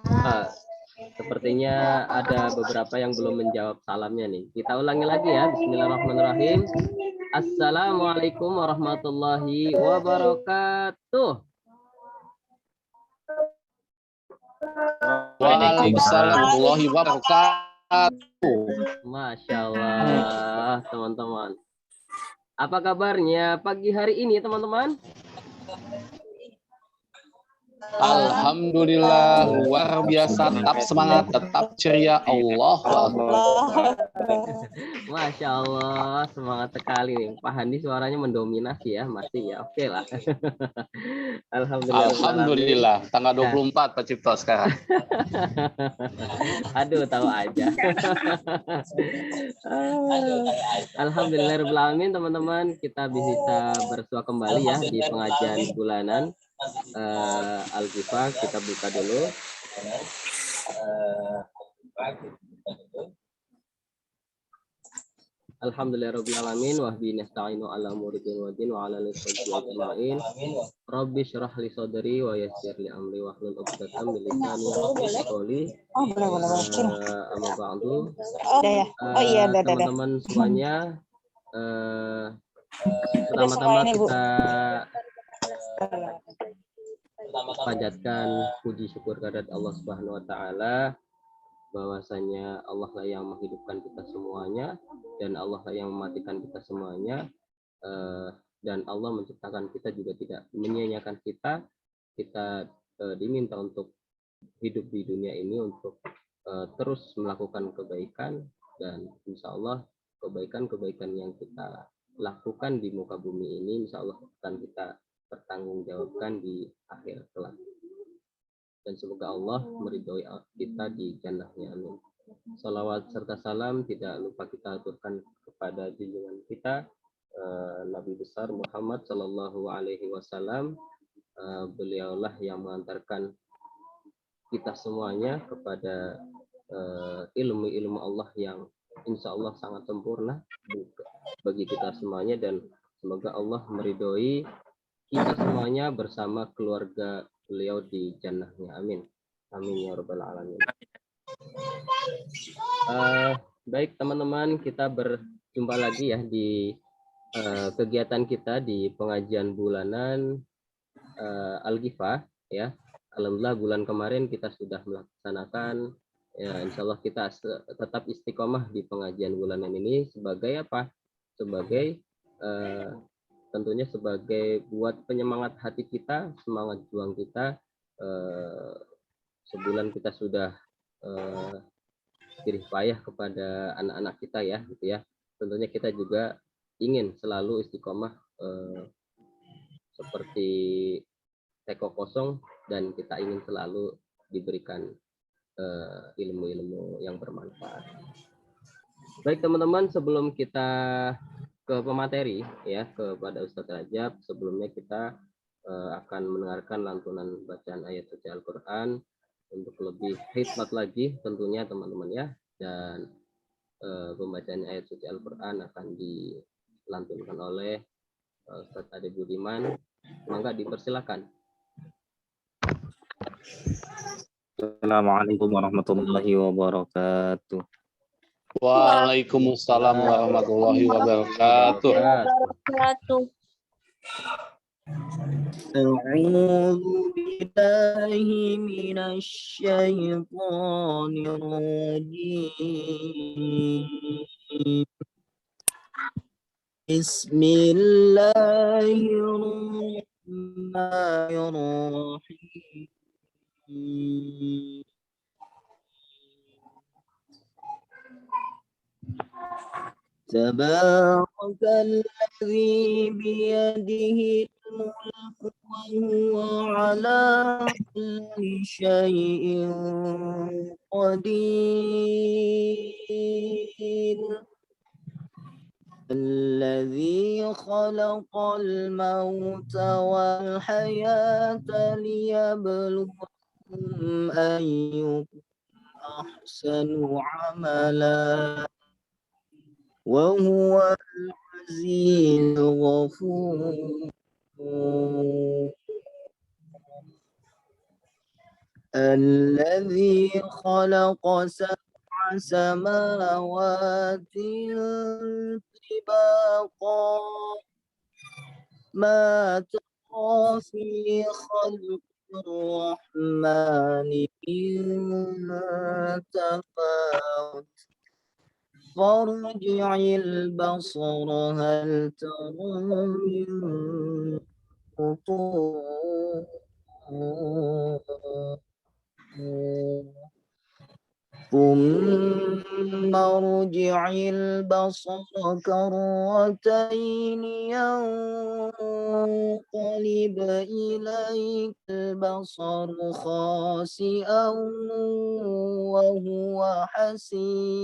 Ah, sepertinya ada beberapa yang belum menjawab salamnya nih. Kita ulangi lagi ya. Bismillahirrahmanirrahim. Assalamualaikum warahmatullahi wabarakatuh. Waalaikumsalam warahmatullahi wabarakatuh. Masya Allah, teman-teman. Apa kabarnya pagi hari ini, teman-teman? Alhamdulillah, luar biasa, tetap semangat, tetap ceria. Allah. Masya Allah, semangat sekali nih. Pak Handi suaranya mendominasi ya, masih ya. Oke lah. Alhamdulillah, tanggal 24 Pak Cipto sekarang. Aduh, tahu aja. Alhamdulillahirrahmanirrahim, teman-teman. Kita bisa bersua kembali ya di pengajian bulanan Al-Ghifah. Kita buka dulu. Alhamdulillahirrahmanirrahim. Wahbi nasta'inu ala muridin wa din wa ala lisajil ajma'in. Rabbi syrah li sadri wa yassir li amri wa hlul 'uqdatam min lisani yafqahu qawli. Amma ba'du. Teman-teman semuanya, pertama-tama kita panjatkan puji syukur kehadirat Allah Subhanahu wa taala, bahwasanya Allah lah yang menghidupkan kita semuanya dan Allah lah yang mematikan kita semuanya, dan Allah menciptakan kita juga tidak menyia-nyiakan kita. Kita diminta untuk hidup di dunia ini untuk terus melakukan kebaikan, dan insya Allah kebaikan-kebaikan yang kita lakukan di muka bumi ini insya Allah akan kita pertanggungjawabkan di akhir kelak. Dan semoga Allah meridhoi kita di jannahnya, amin. Salawat serta salam tidak lupa kita aturkan kepada junjungan kita Nabi besar Muhammad Sallallahu Alaihi Wasallam. Beliaulah yang mengantarkan kita semuanya kepada ilmu-ilmu Allah yang insya Allah sangat sempurna bagi kita semuanya, dan semoga Allah meridhoi kita semuanya bersama keluarga beliau di jannahnya, amin. Amin ya rabbal alamin. Baik teman-teman, kita berjumpa lagi ya di kegiatan kita di pengajian bulanan Al-Ghifah ya. Alhamdulillah bulan kemarin kita sudah melaksanakan ya, insya Allah kita tetap istiqomah di pengajian bulanan ini sebagai apa? Sebagai tentunya sebagai buat penyemangat hati kita, semangat juang kita. Sebulan kita sudah jerih payah kepada anak-anak kita ya, gitu ya. Tentunya kita juga ingin selalu istiqomah seperti teko kosong, dan kita ingin selalu diberikan ilmu-ilmu yang bermanfaat. Baik teman-teman, sebelum kita ke pemateri ya, kepada Ustadz Rajab, sebelumnya kita akan mendengarkan lantunan bacaan ayat suci Al-Quran untuk lebih hikmat lagi tentunya teman-teman ya. Dan pembacaan ayat suci Al-Quran akan dilantunkan oleh Ustadz Ade Budiman. Maka dipersilakan. Assalamualaikum warahmatullahi wabarakatuh. Waalaikumsalam warahmatullahi wabarakatuh. A'udzu billahi minasy syaithanir rajim. Bismillahirrahmanirrahim. Tabarakalladzi biyadihi al-mulku wa huwa ala kulli syai'in qadir. Alladzi khalaqal mauta wal hayata liyabluwakum ayyukum ahsanu amala. وهو العزيز الغفور. الذي خلق سبع سماوات طباقا ما ترى في خلق الرحمن من تفاوت فارجع البصر هل ترى من فطور ثم ارجع البصر كرتين ينقلب إليك البصر خاسئا وهو حسير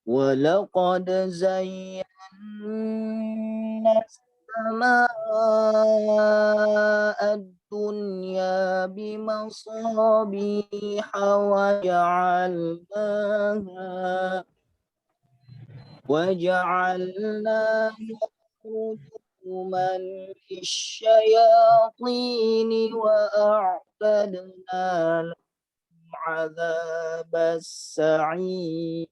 ولقد زينا السماء الدنيا بمصابيح وجعلناها رجوما للشياطين وأعتدنا لهم عذاب السعير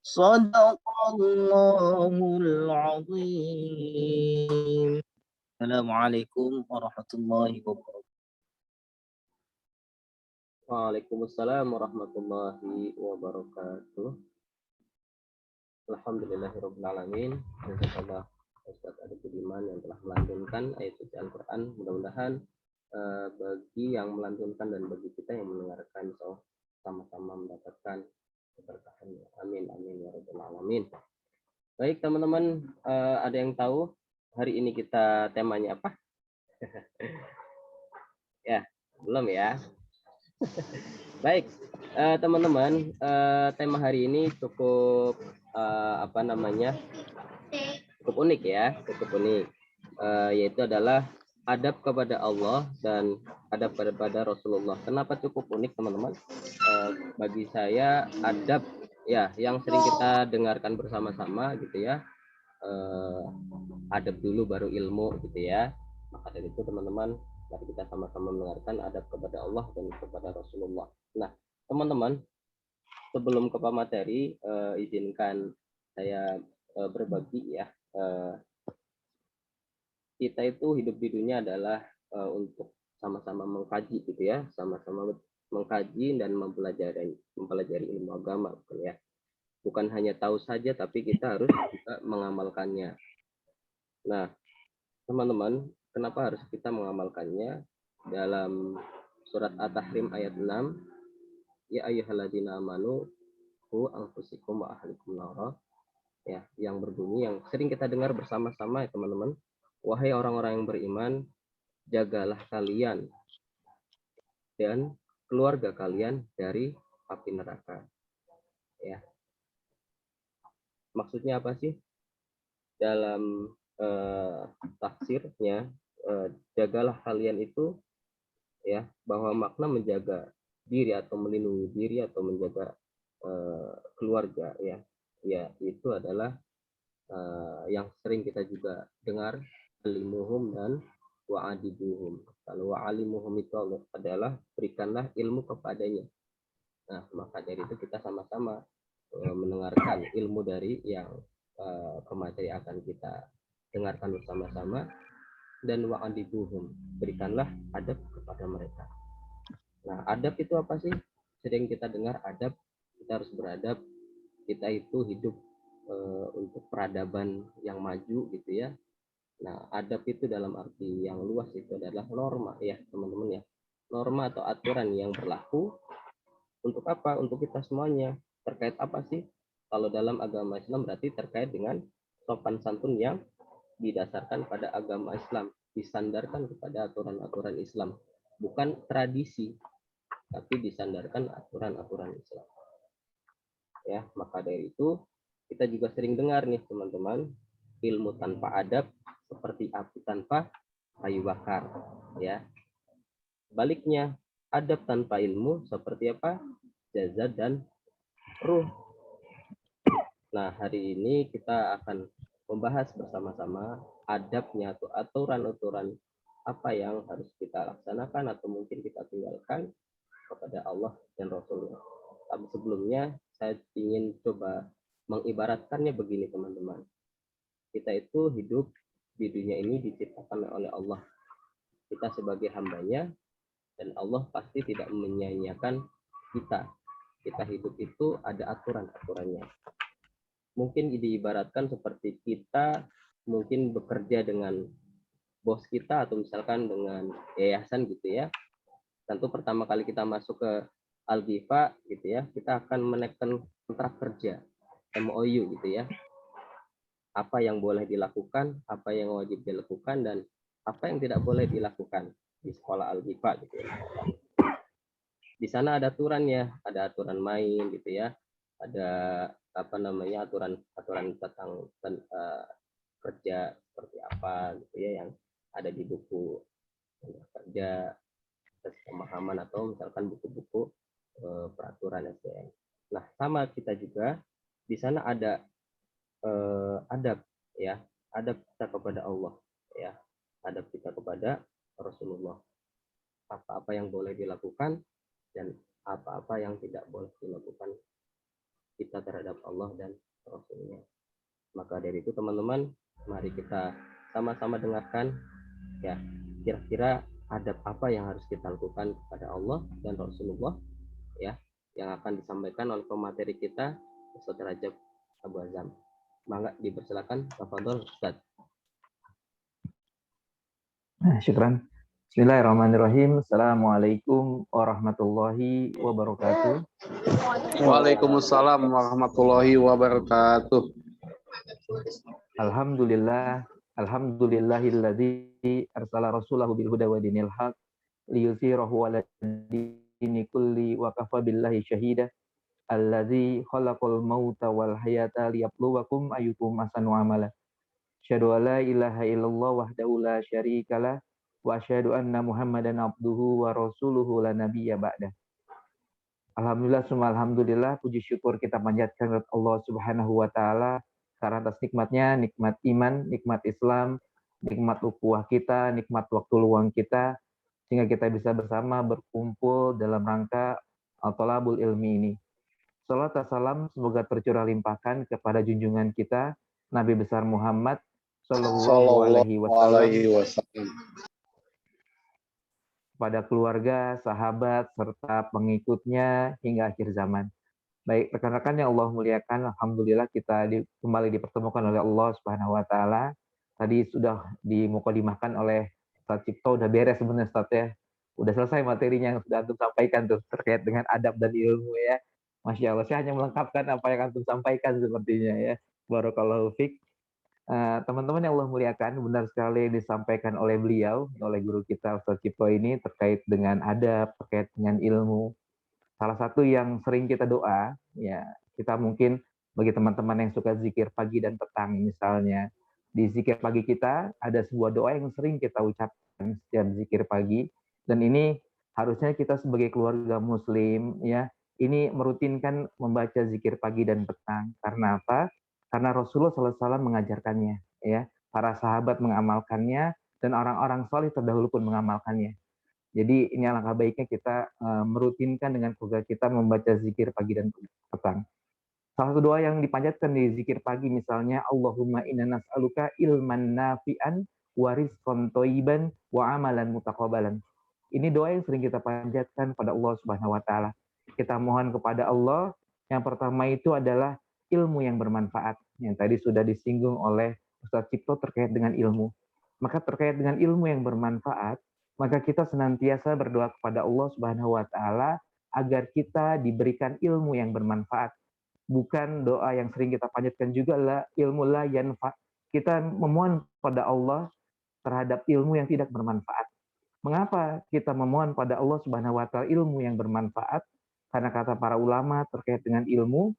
صدق الله العظيم. Assalamualaikum warahmatullahi wabarakatuh. Waalaikumsalam warahmatullahi wabarakatuh. Alhamdulillahirrabbilalamin. Jazakallah Ustaz Adi Budiman yang telah melantunkan ayat suci Al-Quran. Mudah-mudahan bagi yang melantunkan dan bagi kita yang mendengarkan sama-sama mendapatkan keberkahannya. Amin amin ya rabbal alamin. Baik teman-teman, ada yang tahu hari ini kita temanya apa? Ya, belum ya. Baik, teman-teman, tema hari ini cukup cukup unik ya, cukup unik, yaitu adalah adab kepada Allah dan adab kepada Rasulullah. Kenapa cukup unik teman-teman? Bagi saya adab ya yang sering kita dengarkan bersama-sama gitu ya. Adab dulu baru ilmu gitu ya. Maka dari itu teman-teman, mari kita sama-sama mendengarkan adab kepada Allah dan kepada Rasulullah. Nah, teman-teman, sebelum ke materi, izinkan saya berbagi ya. Kita itu hidup di dunia adalah untuk sama-sama mengkaji gitu ya, sama-sama mengkaji dan mempelajari ilmu agama gitu ya. Bukan hanya tahu saja, tapi kita harus juga mengamalkannya. Nah, teman-teman, kenapa harus kita mengamalkannya? Dalam surat At-Tahrim ayat 6, ya ayyuhalladzina amanu qu anfusakum wa ahlikum nara, ya, yang berbunyi, yang sering kita dengar bersama-sama ya teman-teman. Wahai orang-orang yang beriman, jagalah kalian dan keluarga kalian dari api neraka. Ya. Maksudnya apa sih? Dalam tafsirnya, jagalah kalian itu ya, bahwa makna menjaga diri atau melindungi diri atau menjaga keluarga ya, itu adalah yang sering kita juga dengar, alimuhum dan wa'adibuhum. Kalau wa'alimuhum itu adalah berikanlah ilmu kepadanya. Nah, maka dari itu kita sama-sama mendengarkan ilmu dari yang pemateri akan kita dengarkan bersama-sama, dan wa'adibuhum, berikanlah adab kepada mereka. Nah, adab itu apa sih? Sering kita dengar adab, kita harus beradab, kita itu hidup untuk peradaban yang maju gitu ya. Nah, adab itu dalam arti yang luas itu adalah norma ya teman-teman ya. Norma atau aturan yang berlaku untuk apa? Untuk kita semuanya. Terkait apa sih? Kalau dalam agama Islam berarti terkait dengan sopan santun yang didasarkan pada agama Islam, disandarkan kepada aturan-aturan Islam, bukan tradisi, tapi disandarkan aturan-aturan Islam. Ya, maka dari itu kita juga sering dengar nih teman-teman, ilmu tanpa adab seperti api tanpa kayu bakar, ya. Baliknya, adab tanpa ilmu seperti apa? Jasad dan ruh. Nah, hari ini kita akan membahas bersama-sama adabnya atau aturan-aturan apa yang harus kita laksanakan atau mungkin kita tinggalkan kepada Allah dan Rasulnya. Tapi sebelumnya saya ingin coba mengibaratkannya begini teman-teman. Kita itu hidup di dunia ini diciptakan oleh Allah. Kita sebagai hambanya, dan Allah pasti tidak menyia-nyiakan kita. Kita hidup itu ada aturan-aturannya. Mungkin diibaratkan seperti kita mungkin bekerja dengan bos kita atau misalkan dengan yayasan gitu ya. Tentu pertama kali kita masuk ke Al-Ghifa gitu ya, kita akan menekan kontrak kerja MOU gitu ya. Apa yang boleh dilakukan, apa yang wajib dilakukan, dan apa yang tidak boleh dilakukan di sekolah Al-Ghifa gitu ya. Di sana ada aturannya, ada aturan main gitu ya, ada apa namanya aturan tentang kerja seperti apa gitu ya yang ada di buku kerja, pemahaman atau misalkan buku-buku peraturan SDM. Nah, sama kita juga di sana ada adab ya, adab kita kepada Allah ya, adab kita kepada Rasulullah. Apa-apa yang boleh dilakukan dan apa-apa yang tidak boleh dilakukan kita terhadap Allah dan Rasulnya. Maka dari itu teman-teman, mari kita sama-sama dengarkan ya, kira-kira adab apa yang harus kita lakukan kepada Allah dan Rasulullah ya, yang akan disampaikan oleh pemateri kita Ustaz Rajab Abu Azam. Mangga dipersilakan, tafadhol Ustaz. Syukran. Bismillahirrahmanirrahim. Assalamualaikum warahmatullahi wabarakatuh. Waalaikumsalam warahmatullahi wabarakatuh. Alhamdulillahilladzi arsala rasulahu bil huda wa dinil haq liyuzhirahu 'ala dini kulli wa kafa billahi syahida. Alladzi khalaqal mauta wal hayata liyabluwakum ayyukum ahsanu amala. Asyhadu an la ilaha illallah wahdahu la syarikalah wa asyhadu anna Muhammadan abduhu wa rasuluhu la nabiyya ba'da. Alhamdulillah summa alhamdulillah, puji syukur kita panjatkan kepada Allah Subhanahu wa taala karena atas nikmatnya, nikmat iman, nikmat Islam, nikmat ukhuwah kita, nikmat waktu luang kita sehingga kita bisa bersama berkumpul dalam rangka Thalabul Ilmi ini. Salat dan salam semoga tercurah limpahkan kepada junjungan kita Nabi besar Muhammad sallallahu alaihi wasallam, pada keluarga, sahabat, serta pengikutnya hingga akhir zaman. Baik, rekan-rekan yang Allah muliakan, alhamdulillah kita kembali dipertemukan oleh Allah Subhanahu wa taala. Tadi sudah dimukadimahkan oleh Ustaz Cipto, udah beres sebenarnya Ustaz ya. Udah selesai materinya yang sudah antum sampaikan tuh terkait dengan adab dan ilmu ya. Masya Allah, saya hanya melengkapkan apa yang antum sampaikan sepertinya ya. Barakallahu fiik. Teman-teman yang Allah muliakan, benar sekali yang disampaikan oleh beliau, oleh guru kita Ustaz Cipto ini terkait dengan adab, terkait dengan ilmu. Salah satu yang sering kita doa, ya kita mungkin bagi teman-teman yang suka zikir pagi dan petang misalnya, di zikir pagi kita ada sebuah doa yang sering kita ucapkan setiap zikir pagi, dan ini harusnya kita sebagai keluarga muslim ya, ini merutinkan membaca zikir pagi dan petang. Karena apa? Karena Rasulullah SAW mengajarkannya, ya, para sahabat mengamalkannya, dan orang-orang saleh terdahulu pun mengamalkannya. Jadi ini alangkah baiknya kita merutinkan dengan keluarga kita membaca zikir pagi dan petang. Salah satu doa yang dipanjatkan di zikir pagi misalnya, Allahumma inna nas'aluka ilman nafi'an wa rizqan thayyiban wa amalan mutaqabbalan. Ini doa yang sering kita panjatkan pada Allah Subhanahu wa taala. Kita mohon kepada Allah, yang pertama itu adalah ilmu yang bermanfaat. Yang tadi sudah disinggung oleh Ustaz Cipto terkait dengan ilmu. Maka terkait dengan ilmu yang bermanfaat, maka kita senantiasa berdoa kepada Allah Subhanahu wa taala agar kita diberikan ilmu yang bermanfaat. Bukan doa yang sering kita panjatkan juga lah ilmu la yanfa. Kita memohon pada Allah terhadap ilmu yang tidak bermanfaat. Mengapa kita memohon pada Allah Subhanahu wa taala ilmu yang bermanfaat? Karena kata para ulama terkait dengan ilmu,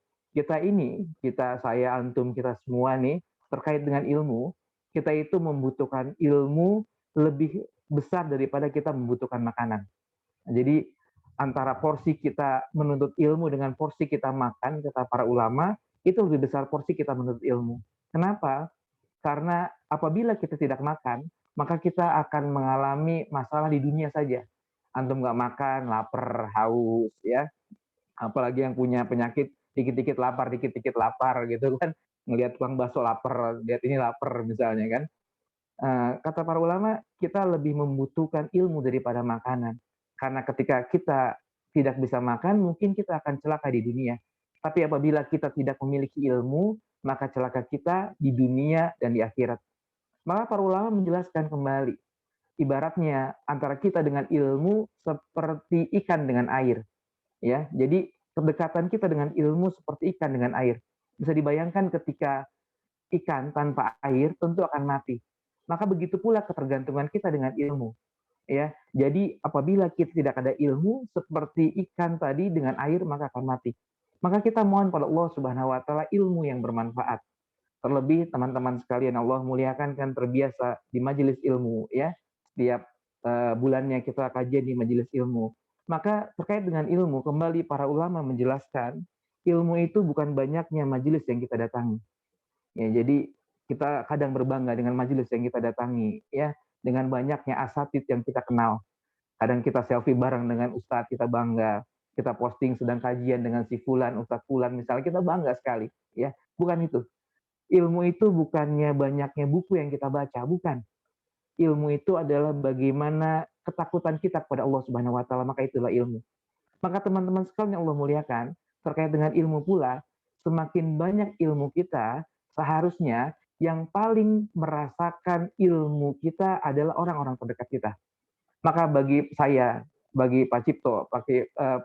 saya, antum, kita semua nih, terkait dengan ilmu, kita itu membutuhkan ilmu lebih besar daripada kita membutuhkan makanan. Jadi antara porsi kita menuntut ilmu dengan porsi kita makan, kata para ulama, itu lebih besar porsi kita menuntut ilmu. Kenapa? Karena apabila kita tidak makan, maka kita akan mengalami masalah di dunia saja. Antum nggak makan, lapar, haus, ya. Apalagi yang punya penyakit dikit-dikit lapar gitu kan. Ngelihat tukang bakso lapar, lihat ini lapar misalnya kan. Kata para ulama, kita lebih membutuhkan ilmu daripada makanan. Karena ketika kita tidak bisa makan, mungkin kita akan celaka di dunia. Tapi apabila kita tidak memiliki ilmu, maka celaka kita di dunia dan di akhirat. Maka para ulama menjelaskan kembali, ibaratnya antara kita dengan ilmu seperti ikan dengan air. Ya, jadi kedekatan kita dengan ilmu seperti ikan dengan air. Bisa dibayangkan ketika ikan tanpa air tentu akan mati. Maka begitu pula ketergantungan kita dengan ilmu. Ya, jadi apabila kita tidak ada ilmu seperti ikan tadi dengan air maka akan mati. Maka kita mohon pada Allah Subhanahu wa taala ilmu yang bermanfaat. Terlebih teman-teman sekalian Allah muliakan kan terbiasa di majelis ilmu ya. Setiap bulannya kita kajian di majelis ilmu. Maka terkait dengan ilmu kembali para ulama menjelaskan ilmu itu bukan banyaknya majelis yang kita datangi. Ya, jadi kita kadang berbangga dengan majelis yang kita datangi ya, dengan banyaknya asatid yang kita kenal. Kadang kita selfie bareng dengan ustadz, kita bangga. Kita posting sedang kajian dengan si fulan, ustadz fulan misalnya, kita bangga sekali ya. Bukan itu. Ilmu itu bukannya banyaknya buku yang kita baca, bukan. Ilmu itu adalah bagaimana ketakutan kita kepada Allah Subhanahu wa taala, maka itulah ilmu. Maka teman-teman sekalian yang Allah muliakan, terkait dengan ilmu pula, semakin banyak ilmu kita, seharusnya yang paling merasakan ilmu kita adalah orang-orang terdekat kita. Maka bagi saya, bagi Pak Cipto, Pak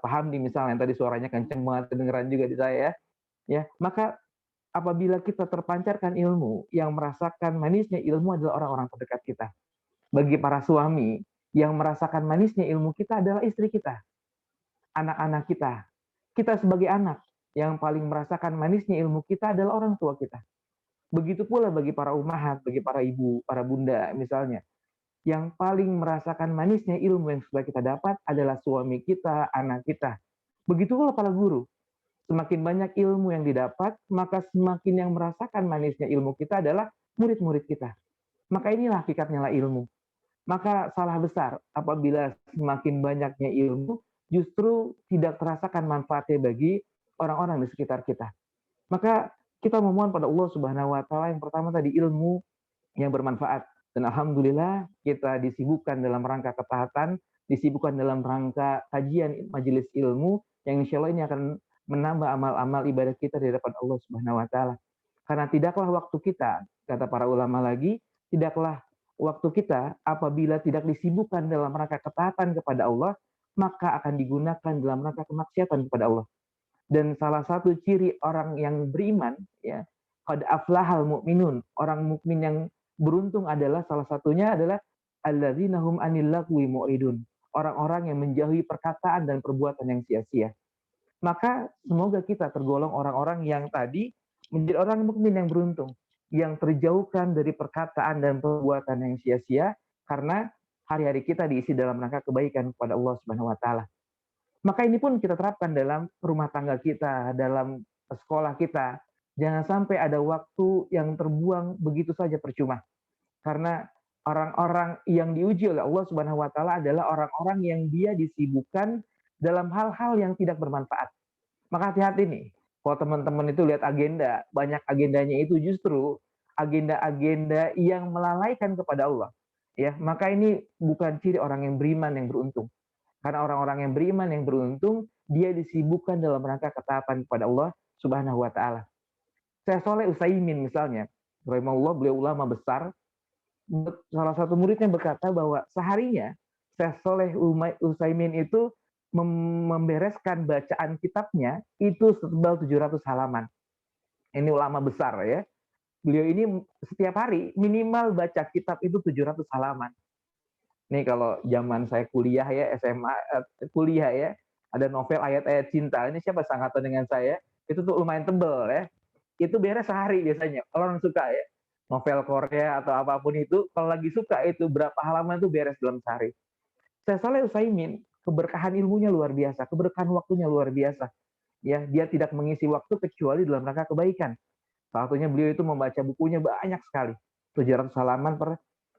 Hamdi misalnya, yang tadi suaranya kenceng banget, kedengeran juga di saya, ya, maka apabila kita terpancarkan ilmu, yang merasakan manisnya ilmu adalah orang-orang terdekat kita. Bagi para suami, yang merasakan manisnya ilmu kita adalah istri kita, anak-anak kita. Kita sebagai anak, yang paling merasakan manisnya ilmu kita adalah orang tua kita. Begitu pula bagi para ummahat, bagi para ibu, para bunda misalnya. Yang paling merasakan manisnya ilmu yang sudah kita dapat adalah suami kita, anak kita. Begitu pula para guru. Semakin banyak ilmu yang didapat, maka semakin yang merasakan manisnya ilmu kita adalah murid-murid kita. Maka inilah hakikatnya lah ilmu. Maka salah besar apabila semakin banyaknya ilmu, justru tidak terasakan manfaatnya bagi orang-orang di sekitar kita. Maka kita memohon pada Allah Subhanahu wa taala yang pertama tadi ilmu yang bermanfaat. Dan alhamdulillah kita disibukkan dalam rangka ketaatan, disibukkan dalam rangka kajian majelis ilmu yang insya Allah ini akan menambah amal-amal ibadah kita di hadapan Allah Subhanahu wa taala. Karena tidaklah waktu kita, kata para ulama lagi, tidaklah waktu kita apabila tidak disibukkan dalam rangka ketaatan kepada Allah, maka akan digunakan dalam rangka kemaksiatan kepada Allah. Dan salah satu ciri orang yang beriman, ya, qad aflahal mu'minun, orang mukmin yang beruntung adalah salah satunya adalah alladzina hum anil lagwi mu'ridun, orang-orang yang menjauhi perkataan dan perbuatan yang sia-sia. Maka semoga kita tergolong orang-orang yang tadi menjadi orang mukmin yang beruntung, yang terjauhkan dari perkataan dan perbuatan yang sia-sia, karena hari-hari kita diisi dalam rangka kebaikan kepada Allah Subhanahu wa taala. Maka ini pun kita terapkan dalam rumah tangga kita, dalam sekolah kita. Jangan sampai ada waktu yang terbuang begitu saja percuma. Karena orang-orang yang diuji oleh Allah Subhanahu wa taala adalah orang-orang yang dia disibukkan dalam hal-hal yang tidak bermanfaat. Maka hati-hati nih. Kalau teman-teman itu lihat agenda, banyak agendanya itu justru agenda-agenda yang melalaikan kepada Allah. Ya, maka ini bukan ciri orang yang beriman yang beruntung. Karena orang-orang yang beriman yang beruntung, dia disibukkan dalam rangka ketaatan kepada Allah Subhanahu wa taala. Syekh Shalih Utsaimin misalnya, rahimahullah, beliau ulama besar, salah satu muridnya berkata bahwa seharinya Syekh Shalih Utsaimin itu membereskan bacaan kitabnya itu setebal 700 halaman. Ini ulama besar ya. Beliau ini setiap hari minimal baca kitab itu 700 halaman. Nih kalau zaman saya kuliah ya, SMA, kuliah ya, ada novel ayat-ayat cinta. Ini siapa sangkatan dengan saya? Itu tuh lumayan tebel ya. Itu beres sehari biasanya. Kalau orang suka ya, novel Korea atau apapun itu, kalau lagi suka itu berapa halaman itu beres dalam sehari. Syekh Shalih Utsaimin, keberkahan ilmunya luar biasa, keberkahan waktunya luar biasa. Ya, dia tidak mengisi waktu kecuali dalam rangka kebaikan. Salah satunya beliau itu membaca bukunya banyak sekali, 700 halaman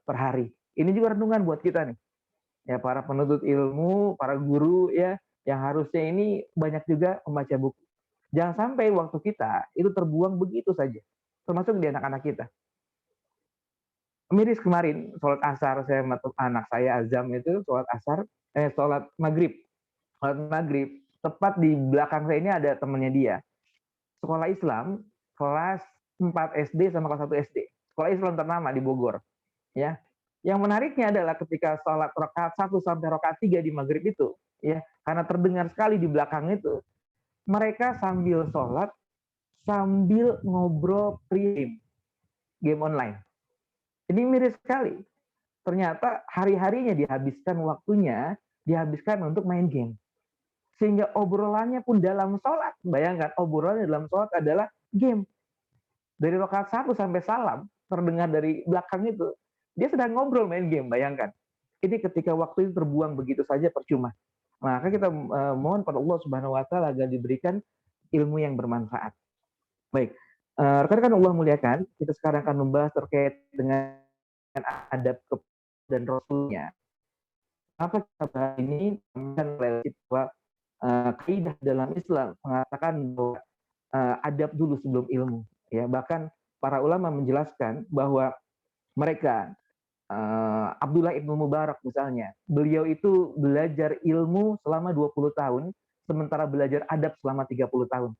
per hari. Ini juga renungan buat kita nih. Ya, para penuntut ilmu, para guru ya, yang harusnya ini banyak juga membaca buku. Jangan sampai waktu kita itu terbuang begitu saja, termasuk di anak-anak kita. Miris kemarin sholat asar, saya anak saya Azam itu sholat maghrib, tepat di belakang saya ini ada temannya dia, sekolah Islam kelas 4 SD sama kelas 1 SD, sekolah Islam ternama di Bogor, ya. Yang menariknya adalah ketika sholat rakaat 1 sampai rakaat 3 di maghrib itu, ya, karena terdengar sekali di belakang itu, mereka sambil sholat, sambil ngobrol game online. Ini miris sekali. Ternyata hari-harinya dihabiskan untuk main game. Sehingga obrolannya pun dalam sholat. Bayangkan, obrolannya dalam sholat adalah game. Dari rakaat 1 sampai salam, terdengar dari belakang itu, dia sedang ngobrol main game, bayangkan. Ini ketika waktu itu terbuang begitu saja percuma. Maka kita mohon pada Allah Subhanahu wa taala agar diberikan ilmu yang bermanfaat. Baik. Rekan-rekan Allah muliakan, kita sekarang akan membahas terkait dengan adab dan rasulnya. Apa kita bahas ini bahwa kaidah dalam Islam mengatakan bahwa adab dulu sebelum ilmu. Ya, bahkan para ulama menjelaskan bahwa mereka Abdullah ibnu Mubarak misalnya, beliau itu belajar ilmu selama 20 tahun, sementara belajar adab selama 30 tahun.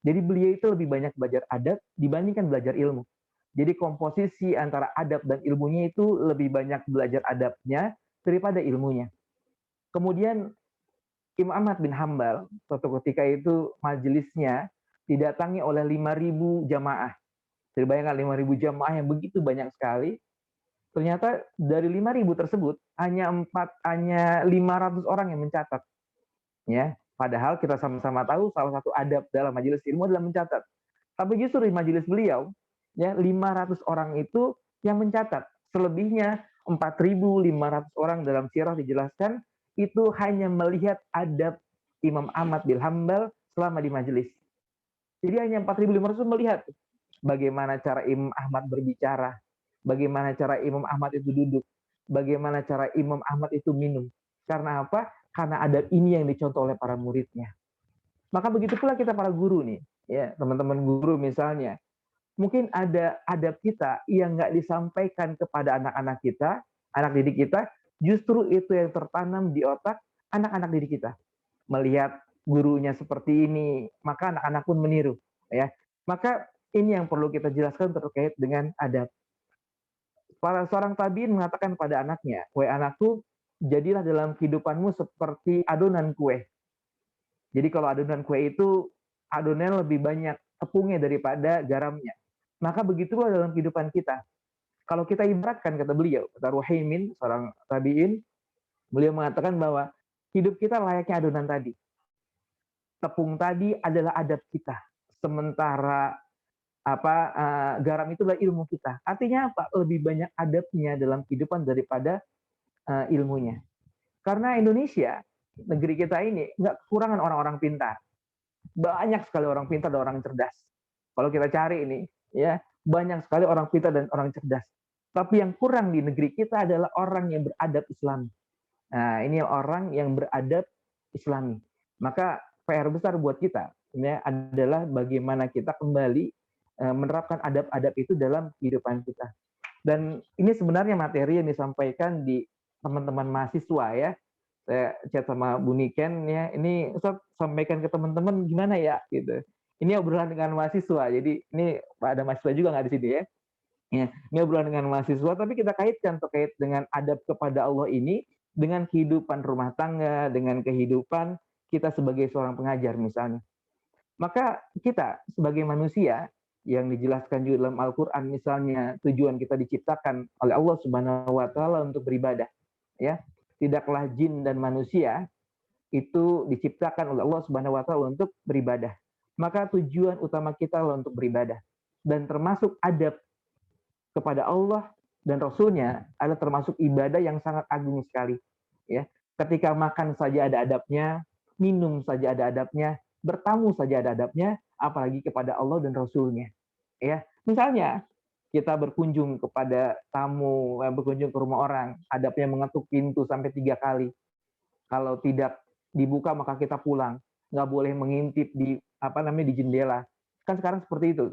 Jadi beliau itu lebih banyak belajar adab dibandingkan belajar ilmu. Jadi komposisi antara adab dan ilmunya itu lebih banyak belajar adabnya daripada ilmunya. Kemudian Imam Ahmad bin Hambal, suatu ketika itu majelisnya didatangi oleh 5.000 jamaah. Jadi bayangkan 5.000 jamaah yang begitu banyak sekali. Ternyata dari 5.000 tersebut hanya 500 orang yang mencatat. Ya, padahal kita sama-sama tahu salah satu adab dalam majelis ilmu adalah mencatat. Tapi justru di majelis beliau, ya 500 orang itu yang mencatat. Selebihnya 4.500 orang dalam sirah dijelaskan itu hanya melihat adab Imam Ahmad bin Hambal selama di majelis. Jadi hanya 4.500 melihat bagaimana cara Imam Ahmad berbicara, bagaimana cara Imam Ahmad itu duduk, bagaimana cara Imam Ahmad itu minum. Karena apa? Karena adab ini yang dicontoh oleh para muridnya. Maka begitu pula kita para guru nih, ya teman-teman guru misalnya, mungkin ada adab kita yang nggak disampaikan kepada anak-anak kita, anak didik kita, justru itu yang tertanam di otak anak-anak didik kita. Melihat gurunya seperti ini, maka anak-anak pun meniru. Ya, maka ini yang perlu kita jelaskan terkait dengan adab. Para seorang tabiin mengatakan pada anaknya, "Wahai anakku, jadilah dalam kehidupanmu seperti adonan kue." Jadi kalau adonan kue itu adonannya lebih banyak tepungnya daripada garamnya. Maka begitulah dalam kehidupan kita. Kalau kita ibaratkan, kata beliau, kata Ruhaimin, seorang tabiin, beliau mengatakan bahwa hidup kita layaknya adonan tadi. Tepung tadi adalah adab kita. Sementara garam itu adalah ilmu kita. Artinya apa? Lebih banyak adabnya dalam kehidupan daripada ilmunya. Karena Indonesia, negeri kita ini, nggak kekurangan orang-orang pintar. Banyak sekali orang pintar dan orang cerdas. Kalau kita cari ini, ya banyak sekali orang pintar dan orang cerdas. Tapi yang kurang di negeri kita adalah orang yang beradab Islami. Nah, ini orang yang beradab Islami. Maka PR besar buat kita ya, adalah bagaimana kita kembali menerapkan adab-adab itu dalam kehidupan kita. Dan ini sebenarnya materi yang disampaikan di teman-teman mahasiswa ya. Saya chat sama Bu Niken ya, ini Ustaz sampaikan ke teman-teman gimana ya gitu. Ini obrolan dengan mahasiswa, jadi ini ada mahasiswa juga nggak di sini ya. Ya, ini obrolan dengan mahasiswa, tapi kita kaitkan terkait dengan adab kepada Allah ini dengan kehidupan rumah tangga, dengan kehidupan kita sebagai seorang pengajar misalnya. Maka kita sebagai manusia yang dijelaskan juga dalam Al-Quran misalnya tujuan kita diciptakan oleh Allah Subhanahu wa taala untuk beribadah. Ya, tidaklah jin dan manusia itu diciptakan oleh Allah Subhanahu wa taala untuk beribadah. Maka tujuan utama kita adalah untuk beribadah. Dan termasuk adab kepada Allah dan Rasul-Nya adalah termasuk ibadah yang sangat agung sekali. Ya, ketika makan saja ada adabnya, minum saja ada adabnya, bertamu saja ada adabnya, apalagi kepada Allah dan Rasul-Nya. Ya, misalnya kita berkunjung kepada tamu, berkunjung ke rumah orang, adabnya mengetuk pintu sampai 3 kali. Kalau tidak dibuka maka kita pulang. Nggak boleh mengintip di di jendela. Kan sekarang seperti itu.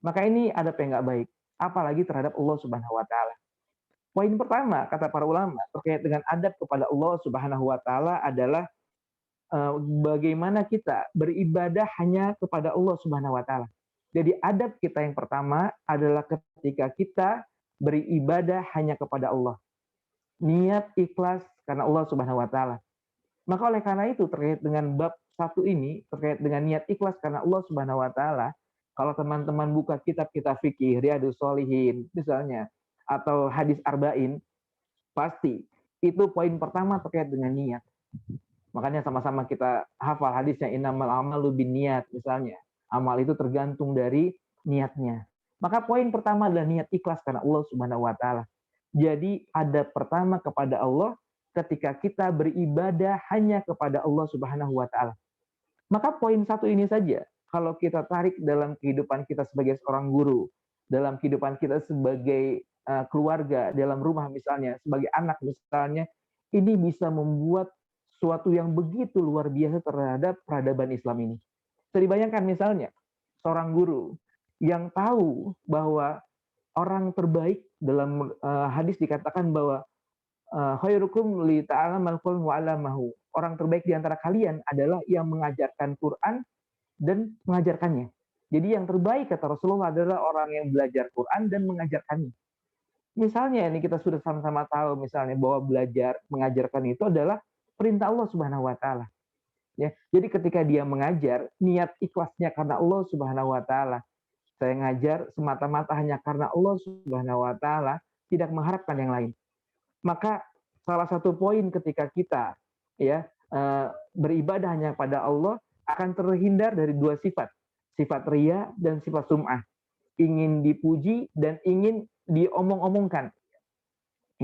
Maka ini adab yang nggak baik, apalagi terhadap Allah Subhanahu wa taala. Poin pertama kata para ulama terkait dengan adab kepada Allah Subhanahu wa taala adalah bagaimana kita beribadah hanya kepada Allah Subhanahu wa taala. Jadi adab kita yang pertama adalah ketika kita beribadah hanya kepada Allah. Niat ikhlas karena Allah Subhanahu wa taala. Maka oleh karena itu terkait dengan bab satu ini, terkait dengan niat ikhlas karena Allah Subhanahu wa taala, kalau teman-teman buka kitab-kitab fikih, Riyadhus Shalihin misalnya, atau hadis arba'in, pasti itu poin pertama terkait dengan niat. Makanya sama-sama kita hafal hadisnya, innamal amalu binniyat misalnya. Amal itu tergantung dari niatnya. Maka poin pertama adalah niat ikhlas karena Allah Subhanahu wa taala. Jadi ada pertama kepada Allah ketika kita beribadah hanya kepada Allah Subhanahu wa taala. Maka poin satu ini saja, kalau kita tarik dalam kehidupan kita sebagai seorang guru, dalam kehidupan kita sebagai keluarga, dalam rumah misalnya, sebagai anak misalnya, ini bisa membuat suatu yang begitu luar biasa terhadap peradaban Islam ini. Bisa dibayangkan misalnya, seorang guru yang tahu bahwa orang terbaik dalam hadis dikatakan bahwa khairukum li ta'alamal Qur'an wa 'allamahu. Orang terbaik di antara kalian adalah yang mengajarkan Quran dan mengajarkannya. Jadi yang terbaik kata Rasulullah adalah orang yang belajar Quran dan mengajarkannya. Misalnya ini kita sudah sama-sama tahu misalnya bahwa belajar mengajarkan itu adalah perintah Allah Subhanahu wa taala. Ya. Jadi ketika dia mengajar, niat ikhlasnya karena Allah Subhanahu wa taala. Saya ngajar semata-mata hanya karena Allah Subhanahu wa taala, tidak mengharapkan yang lain. Maka salah satu poin ketika kita beribadah hanya pada Allah akan terhindar dari dua sifat, sifat riya dan sifat sum'ah. Ingin dipuji dan ingin diomong-omongkan,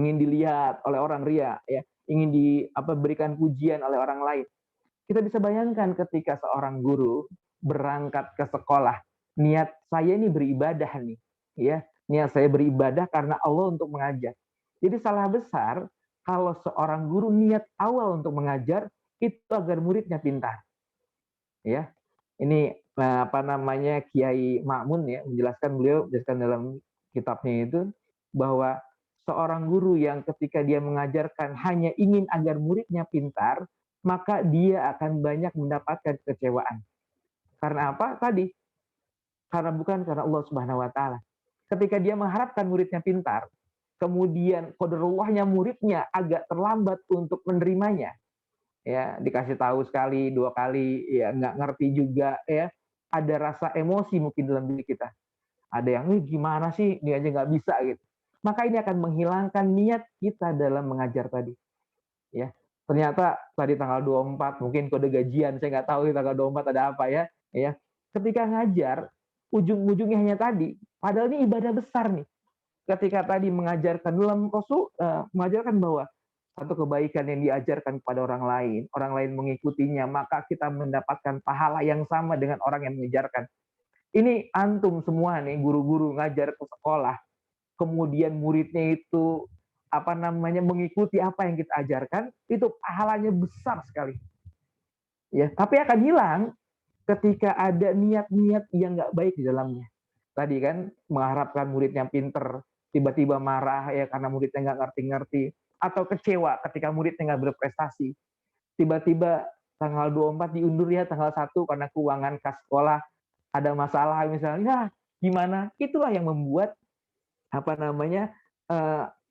ingin dilihat oleh orang riya, ya, ingin diberikan pujian oleh orang lain. Kita bisa bayangkan ketika seorang guru berangkat ke sekolah, niat saya ini beribadah nih, ya, niat saya beribadah karena Allah untuk mengajar. Jadi salah besar kalau seorang guru niat awal untuk mengajar itu agar muridnya pintar. Ya. Ini Kiai Ma'mun ya menjelaskan dalam kitabnya itu bahwa seorang guru yang ketika dia mengajarkan hanya ingin agar muridnya pintar, maka dia akan banyak mendapatkan kekecewaan. Karena apa? Tadi karena bukan karena Allah Subhanahu wa taala. Ketika dia mengharapkan muridnya pintar, kemudian qadarullahnya muridnya agak terlambat untuk menerimanya, ya dikasih tahu sekali, 2 kali, ya nggak ngerti juga, ya ada rasa emosi mungkin dalam diri kita. Ada yang gimana sih, dia aja nggak bisa gitu. Maka ini akan menghilangkan niat kita dalam mengajar tadi. Ya, ternyata tadi tanggal 24 mungkin kode gajian, saya nggak tahu tanggal 24 ada apa ya. Ya, ketika ngajar ujung-ujungnya hanya tadi, padahal ini ibadah besar nih. Ketika tadi mengajarkan dalam Rasul mengajarkan bahwa satu kebaikan yang diajarkan kepada orang lain mengikutinya, maka kita mendapatkan pahala yang sama dengan orang yang mengajarkan. Ini antum semua nih guru-guru ngajar ke sekolah, kemudian muridnya itu mengikuti apa yang kita ajarkan, itu pahalanya besar sekali. Ya, tapi akan hilang ketika ada niat-niat yang nggak baik di dalamnya. Tadi kan mengharapkan muridnya pinter, tiba-tiba marah ya karena muridnya nggak ngerti-ngerti, atau kecewa ketika muridnya nggak berprestasi. Tiba-tiba tanggal 24 diundur ya tanggal 1 karena keuangan kas sekolah ada masalah misalnya, gimana? Itulah yang membuat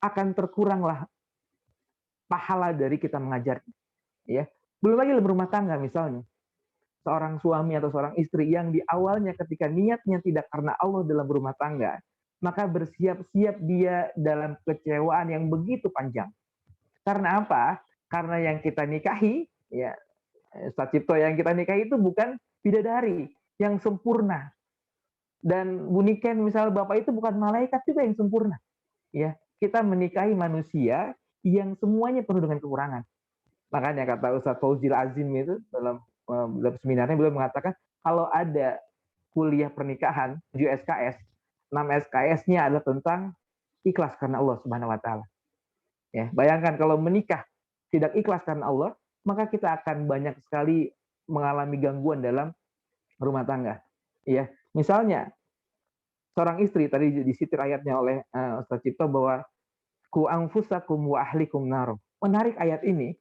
akan terkuranglah pahala dari kita mengajar. Ya. Belum lagi dalam rumah tangga misalnya. Seorang suami atau seorang istri yang di awalnya ketika niatnya tidak karena Allah dalam rumah tangga, maka bersiap-siap dia dalam kecewaan yang begitu panjang. Karena apa? Karena yang kita nikahi, ya, Ustaz Cipto, yang kita nikahi itu bukan bidadari yang sempurna. Dan Bu Niken misalnya Bapak itu bukan malaikat juga yang sempurna. Ya, kita menikahi manusia yang semuanya penuh dengan kekurangan. Makanya kata Ustaz Fauzil Azim itu dalam seminarnya beliau mengatakan kalau ada kuliah pernikahan 7 SKS, 6 SKS-nya adalah tentang ikhlas karena Allah Subhanahu wa taala. Ya, bayangkan kalau menikah tidak ikhlas karena Allah, maka kita akan banyak sekali mengalami gangguan dalam rumah tangga. Ya, misalnya seorang istri tadi disitir ayatnya oleh Ustaz Cipto bahwa ku anfusakum wa ahlikum nar. Menarik ayat ini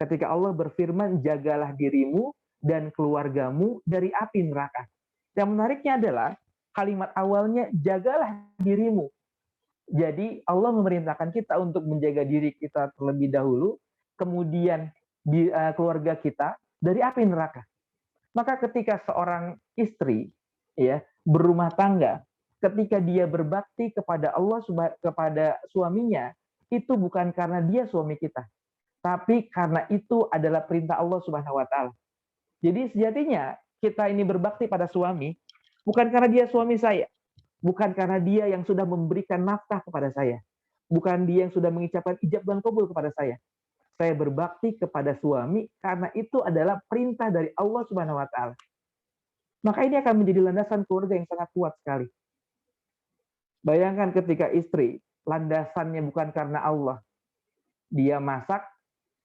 ketika Allah berfirman jagalah dirimu dan keluargamu dari api neraka. Yang menariknya adalah kalimat awalnya jagalah dirimu. Jadi Allah memerintahkan kita untuk menjaga diri kita terlebih dahulu, kemudian keluarga kita dari api neraka. Maka ketika seorang istri ya berumah tangga, ketika dia berbakti kepada Allah kepada suaminya, itu bukan karena dia suami kita, tapi karena itu adalah perintah Allah Subhanahu wa taala. Jadi sejatinya kita ini berbakti pada suami bukan karena dia suami saya, bukan karena dia yang sudah memberikan nafkah kepada saya, bukan dia yang sudah mengucapkan ijab dan kabul kepada saya. Saya berbakti kepada suami karena itu adalah perintah dari Allah Subhanahu wa taala. Maka ini akan menjadi landasan keluarga yang sangat kuat sekali. Bayangkan ketika istri landasannya bukan karena Allah. Dia masak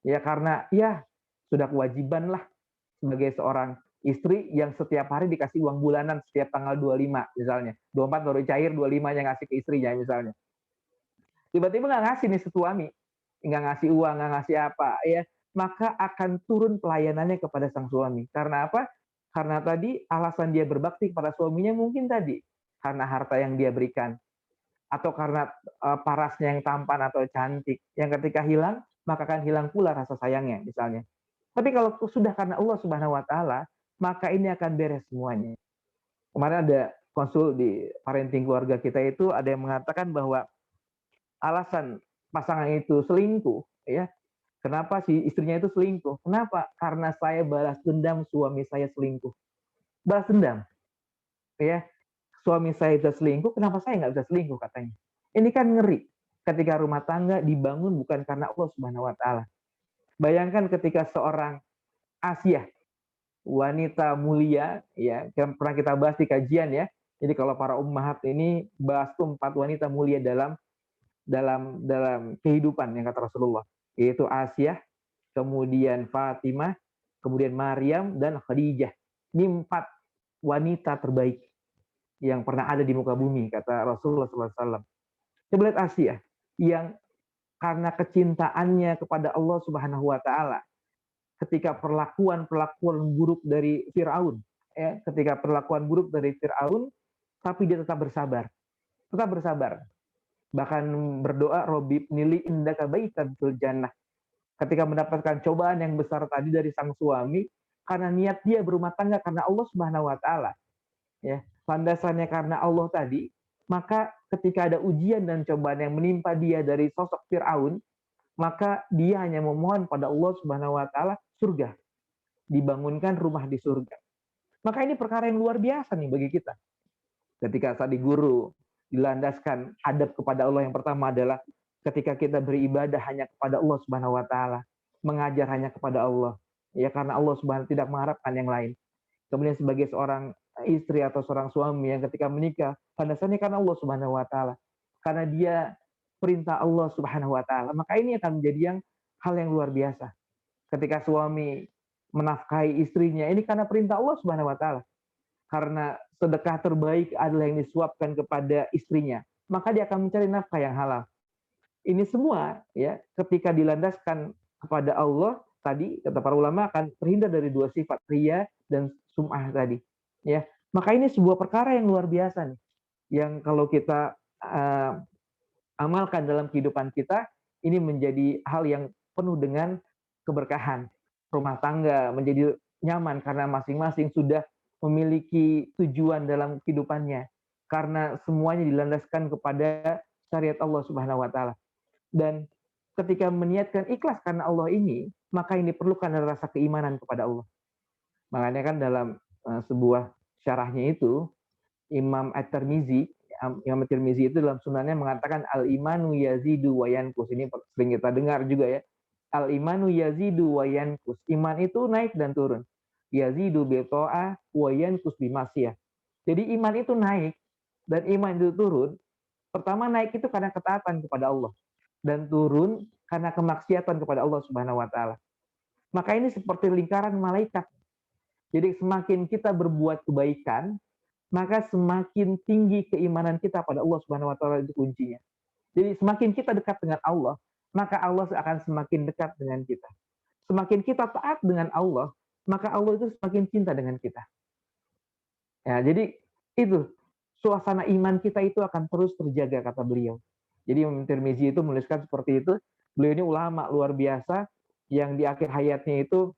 ya karena ya sudah kewajiban lah sebagai seorang istri yang setiap hari dikasih uang bulanan setiap tanggal 25 misalnya. 24 baru cair, 25-nya ngasih ke istrinya misalnya. Tiba-tiba nggak ngasih nih suami, nggak ngasih uang, nggak ngasih apa, ya, maka akan turun pelayanannya kepada sang suami. Karena apa? Karena tadi alasan dia berbakti kepada suaminya mungkin tadi karena harta yang dia berikan, atau karena parasnya yang tampan atau cantik, yang ketika hilang maka akan hilang pula rasa sayangnya misalnya. Tapi kalau sudah karena Allah Subhanahu wa taala, maka ini akan beres semuanya. Kemarin ada konsul di parenting keluarga kita itu ada yang mengatakan bahwa alasan pasangan itu selingkuh, ya. Kenapa si istrinya itu selingkuh? Kenapa? Karena saya balas dendam suami saya selingkuh. Balas dendam, ya. Suami saya bisa selingkuh, kenapa saya nggak bisa selingkuh katanya. Ini kan ngeri. Ketika rumah tangga dibangun bukan karena Allah Subhanahu wa taala. Bayangkan ketika seorang Asia, wanita mulia, ya, yang pernah kita bahas di kajian ya. Jadi kalau para ummahat ini bahas tuh 4 wanita mulia dalam kehidupan yang kata Rasulullah, yaitu Asia, kemudian Fatimah, kemudian Maryam dan Khadijah. Ini 4 wanita terbaik yang pernah ada di muka bumi kata Rasulullah SAW. Coba lihat Asia yang karena kecintaannya kepada Allah Subhanahu wa taala, ketika perlakuan buruk dari Firaun, ya, ketika perlakuan buruk dari Firaun, tapi dia tetap bersabar. Tetap bersabar. Bahkan berdoa Robbi nili indaka baitan fil jannah. Ketika mendapatkan cobaan yang besar tadi dari sang suami, karena niat dia berumah tangga karena Allah Subhanahu wa taala. Ya, landasannya karena Allah tadi, maka ketika ada ujian dan cobaan yang menimpa dia dari sosok Firaun, maka dia hanya memohon pada Allah Subhanahu wa taala surga. Dibangunkan rumah di surga. Maka ini perkara yang luar biasa nih bagi kita. Ketika tadi guru dilandaskan adab kepada Allah yang pertama adalah ketika kita beribadah hanya kepada Allah Subhanahu wa taala, mengajar hanya kepada Allah. Ya karena Allah Subhanahu tidak mengharapkan yang lain. Kemudian sebagai seorang istri atau seorang suami yang ketika menikah, landasannya karena Allah Subhanahu wa taala. Karena dia perintah Allah Subhanahu wa taala, maka ini akan menjadi hal yang luar biasa. Ketika suami menafkahi istrinya, ini karena perintah Allah Subhanahu wa taala. Karena sedekah terbaik adalah yang disuapkan kepada istrinya, maka dia akan mencari nafkah yang halal. Ini semua ya ketika dilandaskan kepada Allah tadi kata para ulama akan terhindar dari 2 sifat riya dan sum'ah tadi. Ya, maka ini sebuah perkara yang luar biasa nih. Yang kalau kita amalkan dalam kehidupan kita, ini menjadi hal yang penuh dengan keberkahan. Rumah tangga menjadi nyaman karena masing-masing sudah memiliki tujuan dalam kehidupannya. Karena semuanya dilandaskan kepada syariat Allah Subhanahu wa taala. Dan ketika meniatkan ikhlas karena Allah ini, maka ini diperlukan rasa keimanan kepada Allah. Makanya kan dalam sebuah syarahnya itu, Imam At-Tirmizi itu dalam sunannya mengatakan al-imanu yazidu wa yanqus. Ini sering kita dengar juga ya. Al-imanu yazidu wa yanqus. Iman itu naik dan turun. Yazidu bi ta'ah wa yanqus bi maksiyah. Jadi iman itu naik dan iman itu turun, pertama naik itu karena ketaatan kepada Allah dan turun karena kemaksiatan kepada Allah Subhanahu wa taala. Maka ini seperti lingkaran malaikat. Jadi semakin kita berbuat kebaikan, maka semakin tinggi keimanan kita pada Allah Subhanahu wa taala, itu kuncinya. Jadi semakin kita dekat dengan Allah, maka Allah akan semakin dekat dengan kita. Semakin kita taat dengan Allah, maka Allah itu semakin cinta dengan kita. Ya, jadi itu suasana iman kita itu akan terus terjaga, kata beliau. Jadi Imam Tirmizi itu menuliskan seperti itu. Beliau ini ulama luar biasa yang di akhir hayatnya itu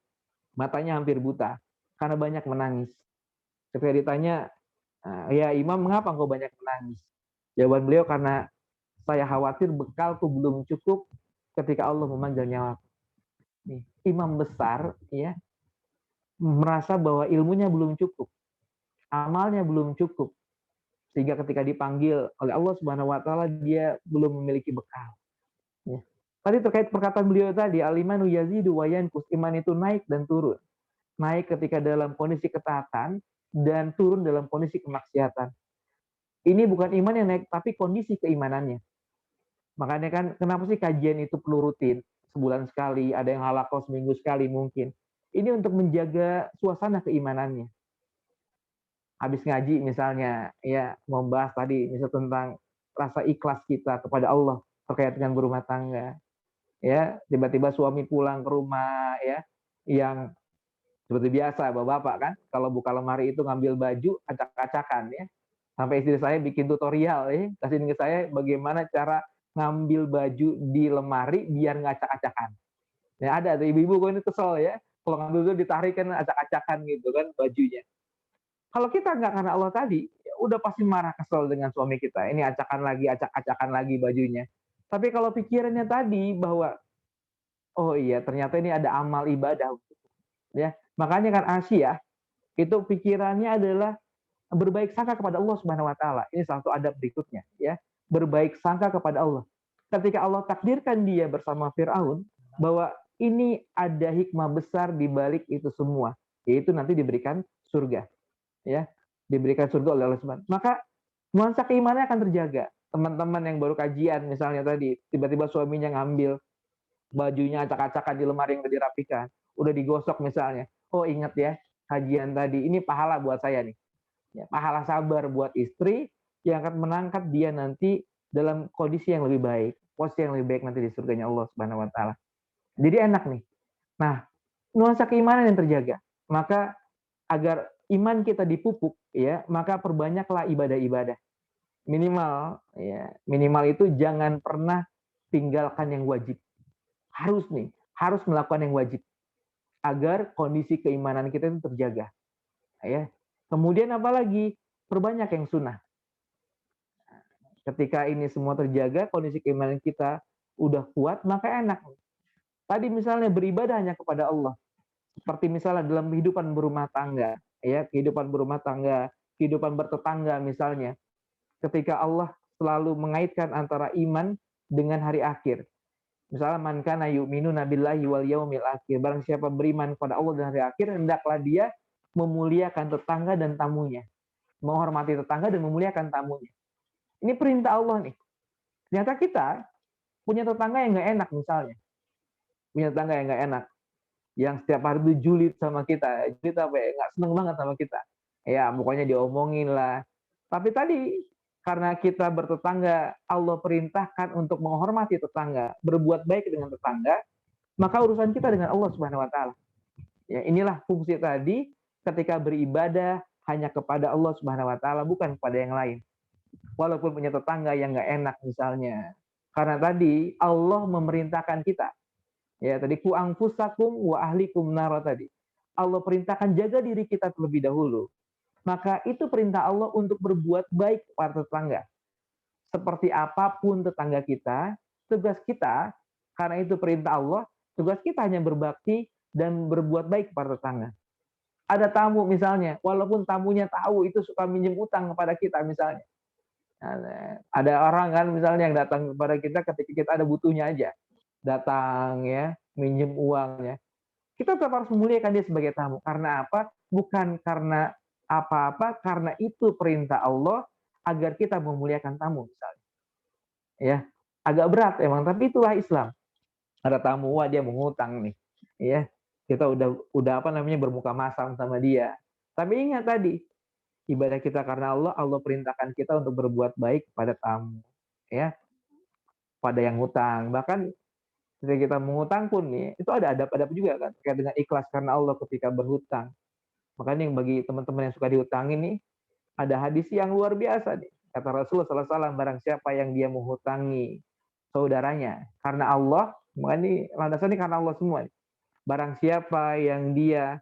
matanya hampir buta karena banyak menangis. Ketika ditanya, ya Imam, mengapa engkau banyak menangis? Jawaban beliau, karena saya khawatir bekalku belum cukup ketika Allah memanggil nyawaku. Nih, imam besar ya merasa bahwa ilmunya belum cukup, amalnya belum cukup, sehingga ketika dipanggil oleh Allah Subhanahu wa taala dia belum memiliki bekal. Ya. Tadi terkait perkataan beliau tadi, al-imanu yazidu wa yanqus, iman itu naik dan turun. Naik ketika dalam kondisi ketaatan dan turun dalam kondisi kemaksiatan. Ini bukan iman yang naik, tapi kondisi keimanannya. Makanya kan kenapa sih kajian itu perlu rutin? Sebulan sekali, ada yang halaqah seminggu sekali mungkin. Ini untuk menjaga suasana keimanannya. Habis ngaji misalnya, ya membahas tadi misal tentang rasa ikhlas kita kepada Allah terkait dengan berumah tangga. Ya, tiba-tiba suami pulang ke rumah ya, yang seperti biasa bapak-bapak kan, kalau buka lemari itu ngambil baju acak-acakan ya. Sampai istri saya bikin tutorial ya, kasihin ke saya bagaimana cara ngambil baju di lemari biar nggak acak-acakan. Ya ada tuh ibu-ibu kok ini kesel ya, kalau ngambil itu ditarik kan acak-acakan gitu kan bajunya. Kalau kita nggak karena Allah tadi, ya udah pasti marah kesel dengan suami kita. Ini acakan lagi, acak-acakan lagi bajunya. Tapi kalau pikirannya tadi bahwa oh iya ternyata ini ada amal ibadah, ya makanya kan Asia itu pikirannya adalah berbaik sangka kepada Allah Subhanahu wa taala. Ini salah satu adab berikutnya ya, berbaik sangka kepada Allah. Ketika Allah takdirkan dia bersama Firaun bahwa ini ada hikmah besar di balik itu semua, yaitu nanti diberikan surga. Ya, diberikan surga oleh Allah Subhanahu. Maka nuansa keimanannya akan terjaga. Teman-teman yang baru kajian misalnya tadi, tiba-tiba suaminya ngambil bajunya acak-acakan di lemari yang udah dirapikan, udah digosok misalnya. Oh ingat ya, kajian tadi, ini pahala buat saya nih. Ya, pahala sabar buat istri yang akan menangkap dia nanti dalam kondisi yang lebih baik, posisi yang lebih baik nanti di surganya Allah Subhanahu wa taala. Jadi enak nih. Nah, nuansa keimanan yang terjaga. Maka agar iman kita dipupuk ya, maka perbanyaklah ibadah-ibadah. Minimal ya, minimal itu jangan pernah tinggalkan yang wajib. Harus melakukan yang wajib agar kondisi keimanan kita itu terjaga. Ya. Kemudian apalagi perbanyak yang sunnah. Ketika ini semua terjaga, kondisi keimanan kita udah kuat, maka enak. Tadi misalnya beribadah hanya kepada Allah. Seperti misalnya dalam kehidupan berumah tangga, ya, kehidupan berumah tangga, kehidupan bertetangga misalnya. Ketika Allah selalu mengaitkan antara iman dengan hari akhir. Misalnya man kana yu'minuna billahi wal yaumil akhir, barang siapa beriman kepada Allah dan hari akhir, hendaklah dia memuliakan tetangga dan tamunya. Menghormati tetangga dan memuliakan tamunya. Ini perintah Allah nih. Ternyata kita punya tetangga yang nggak enak misalnya. Punya tetangga yang nggak enak. Yang setiap hari itu julid sama kita. Julid apa ya? Nggak seneng banget sama kita. Ya pokoknya diomongin lah. Tapi tadi karena kita bertetangga, Allah perintahkan untuk menghormati tetangga, berbuat baik dengan tetangga, maka urusan kita dengan Allah Subhanahu wa taala. Ya, inilah fungsi tadi ketika beribadah hanya kepada Allah Subhanahu wa taala, bukan kepada yang lain. Walaupun punya tetangga yang nggak enak misalnya. Karena tadi Allah memerintahkan kita. Ya, tadi ku anfusakum wa ahlikum nar tadi. Allah perintahkan jaga diri kita terlebih dahulu. Maka itu perintah Allah untuk berbuat baik kepada tetangga. Seperti apapun tetangga kita, tugas kita, karena itu perintah Allah, tugas kita hanya berbakti dan berbuat baik kepada tetangga. Ada tamu misalnya, walaupun tamunya tahu itu suka minjem utang kepada kita misalnya. Ada orang kan misalnya yang datang kepada kita ketika kita ada butuhnya aja. Datang ya, minjem uangnya. Kita tetap harus memuliakan dia sebagai tamu. Karena apa? Bukan karena apa-apa, karena itu perintah Allah agar kita memuliakan tamu misalnya. Ya, agak berat emang, tapi itulah Islam. Ada tamu, wah dia mengutang nih. Ya, kita udah apa namanya bermuka masam sama dia. Tapi ingat tadi, ibadah kita karena Allah, Allah perintahkan kita untuk berbuat baik kepada tamu, ya, pada yang hutang. Bahkan ketika kita mengutang pun nih, itu ada adab-adab juga kan, terkait dengan ikhlas karena Allah ketika berhutang. Makanya yang bagi teman-teman yang suka dihutangin nih, ada hadis yang luar biasa nih. Kata Rasulullah SAW, barang siapa yang dia menghutangi saudaranya karena Allah, ini landasannya karena Allah semua. Barang siapa yang dia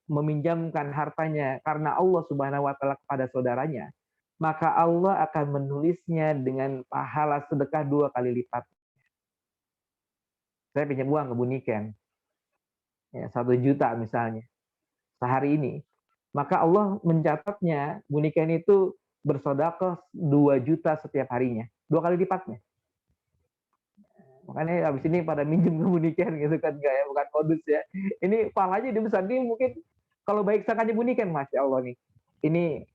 meminjamkan hartanya karena Allah Subhanahu wa taala kepada saudaranya, maka Allah akan menulisnya dengan pahala sedekah 2 kali lipat. Saya pinjam uang ke Bu Niken, ya, 1 juta misalnya, sehari ini. Maka Allah mencatatnya, Bu Niken itu bersedekah 2 juta setiap harinya, 2 kali lipatnya. Makanya habis ini pada minjem ke Bu Niken gitu kan, enggak ya, bukan modus ya. Ini pahalanya di besar, ini mungkin kalau baik sangkanya Bu Niken, Masya Allah nih. Ini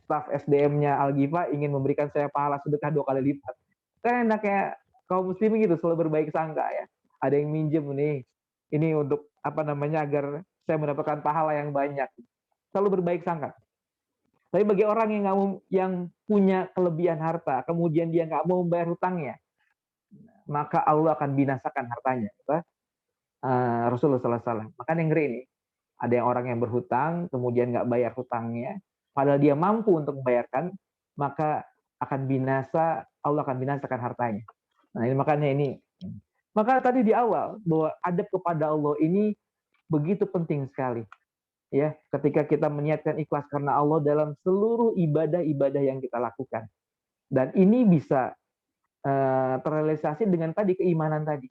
staf SDM-nya Al-Ghifa ingin memberikan saya pahala sedekah 2 kali lipat. Kan enaknya kaum muslimin gitu, selalu berbaik sangka ya. Ada yang minjem nih, ini untuk apa namanya, agar saya mendapatkan pahala yang banyak. Selalu berbaik sangka. Tapi bagi orang yang punya kelebihan harta, kemudian dia nggak mau membayar hutangnya, maka Allah akan binasakan hartanya. Rasulullah SAW. Maka yang ngeri ini, ada yang orang yang berhutang, kemudian nggak bayar hutangnya, padahal dia mampu untuk membayarkan, maka akan binasa, Allah akan binasakan hartanya. Nah ini makanya ini. Maka tadi di awal, bahwa adab kepada Allah ini begitu penting sekali. Ya, ketika kita meniatkan ikhlas karena Allah dalam seluruh ibadah-ibadah yang kita lakukan. Dan ini bisa terrealisasi dengan tadi keimanan tadi.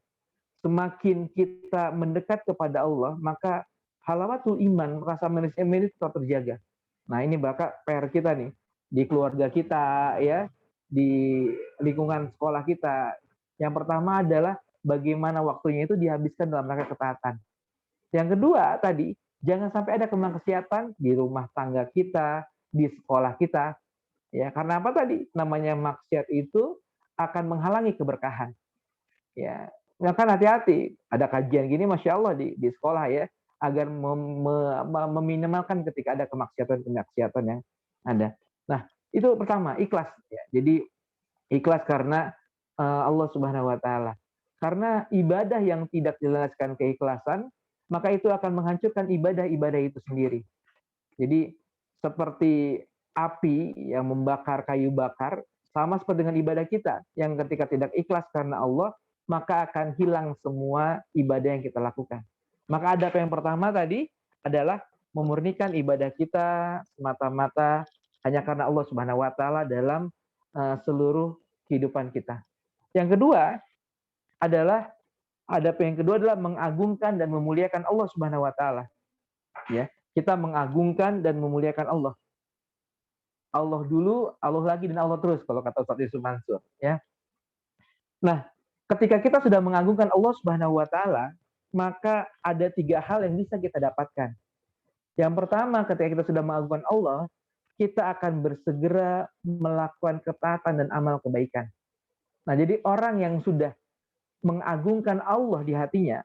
Semakin kita mendekat kepada Allah, maka halawatul iman, rasa manusia ini tetap terjaga. Nah ini bakal PR kita nih, di keluarga kita, ya, di lingkungan sekolah kita. Yang pertama adalah bagaimana waktunya itu dihabiskan dalam rangka ketaatan. Yang kedua tadi, jangan sampai ada kemaksiatan di rumah tangga kita, di sekolah kita. Ya, karena apa tadi? Namanya maksiat itu akan menghalangi keberkahan. Ya, kan hati-hati. Ada kajian gini, Masya Allah di sekolah ya, agar meminimalkan ketika ada kemaksiatan yang ada. Nah, itu pertama, ikhlas. Ya. Jadi ikhlas karena Allah Subhanahu Wa Taala. Karena ibadah yang tidak dilandaskan keikhlasan, maka itu akan menghancurkan ibadah-ibadah itu sendiri. Jadi seperti api yang membakar kayu bakar, sama seperti dengan ibadah kita, yang ketika tidak ikhlas karena Allah, maka akan hilang semua ibadah yang kita lakukan. Maka adab yang pertama tadi adalah memurnikan ibadah kita semata-mata hanya karena Allah Subhanahu wa taala dalam seluruh kehidupan kita. Yang kedua adalah mengagungkan dan memuliakan Allah Subhanahu wa taala. Ya, kita mengagungkan dan memuliakan Allah. Allah dulu, Allah lagi, dan Allah terus, kalau kata Ustaz Yusuf Mansur, ya. Nah, ketika kita sudah mengagungkan Allah Subhanahu wa taala, maka ada 3 hal yang bisa kita dapatkan. Yang pertama, ketika kita sudah mengagungkan Allah, kita akan bersegera melakukan ketaatan dan amal kebaikan. Nah, jadi orang yang sudah mengagungkan Allah di hatinya,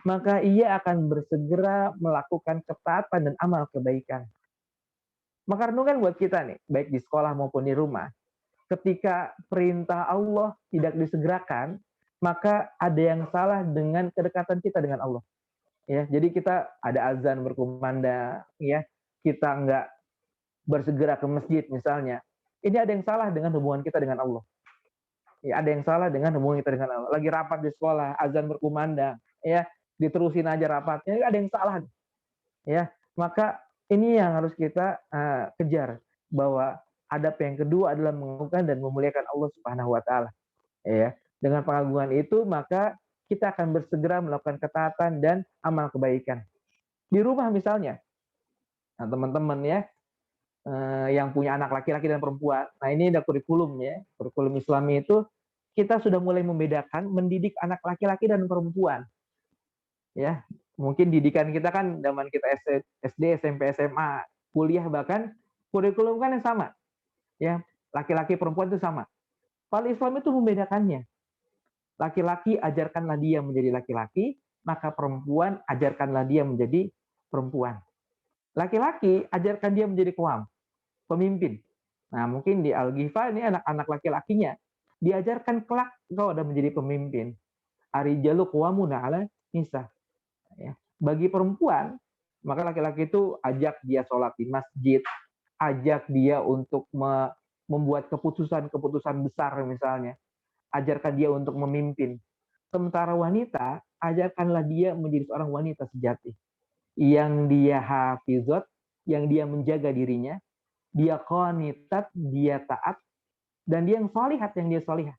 maka ia akan bersegera melakukan ketaatan dan amal kebaikan. Maka renungan buat kita nih, baik di sekolah maupun di rumah, ketika perintah Allah tidak disegerakan, maka ada yang salah dengan kedekatan kita dengan Allah. Ya, jadi kita ada azan berkumandang, ya, kita nggak bersegera ke masjid misalnya. Ini ada yang salah dengan hubungan kita dengan Allah. Ya, ada yang salah dengan hubungan kita dengan Allah. Lagi rapat di sekolah, azan berkumandang, ya, diterusin aja rapatnya, ada yang salah. Ya, maka ini yang harus kita kejar, bahwa adab yang kedua adalah mengagungkan dan memuliakan Allah Subhanahu wa taala. Ya, dengan pengagungan itu maka kita akan bersegera melakukan ketaatan dan amal kebaikan. Di rumah misalnya, nah, teman-teman ya, yang punya anak laki-laki dan perempuan, nah ini ada kurikulumnya, kurikulum Islami itu kita sudah mulai membedakan mendidik anak laki-laki dan perempuan. Ya, mungkin didikan kita kan zaman kita SD, SMP, SMA, kuliah bahkan kurikulum kan yang sama. Ya, Laki-laki perempuan itu sama. Kalau Islam itu membedakannya. Laki-laki ajarkanlah dia menjadi laki-laki, maka perempuan ajarkanlah dia menjadi perempuan. Laki-laki ajarkan dia menjadi qawam, pemimpin. Nah, mungkin di Al-Ghifah ini anak-anak laki-lakinya diajarkan kelak kau ada menjadi pemimpin. Arijalu qawwamuna 'ala nisa. Ya. Bagi perempuan, maka laki-laki itu ajak dia sholat di masjid, ajak dia untuk membuat keputusan-keputusan besar misalnya, ajarkan dia untuk memimpin. Sementara wanita, ajarkanlah dia menjadi seorang wanita sejati, yang dia hafizat, yang dia menjaga dirinya, dia qanitat, dia taat, dan dia yang salihat, yang dia salihah.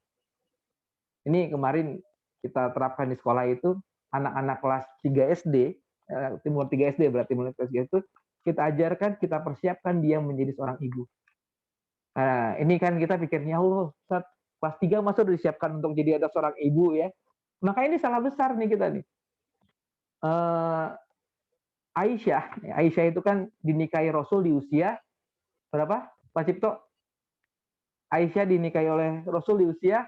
Ini kemarin kita terapkan di sekolah itu, anak-anak kelas 3 SD, timur 3 SD berarti mulai kelas 3 itu, kita ajarkan, kita persiapkan dia menjadi seorang ibu. Nah, ini kan kita pikirnya, Allah, Ustaz, kelas 3 masa udah disiapkan untuk jadi ada seorang ibu ya. Maka ini salah besar nih kita nih. Aisyah itu kan dinikahi Rasul di usia berapa, Pak Cipto? Aisyah dinikahi oleh Rasul di usia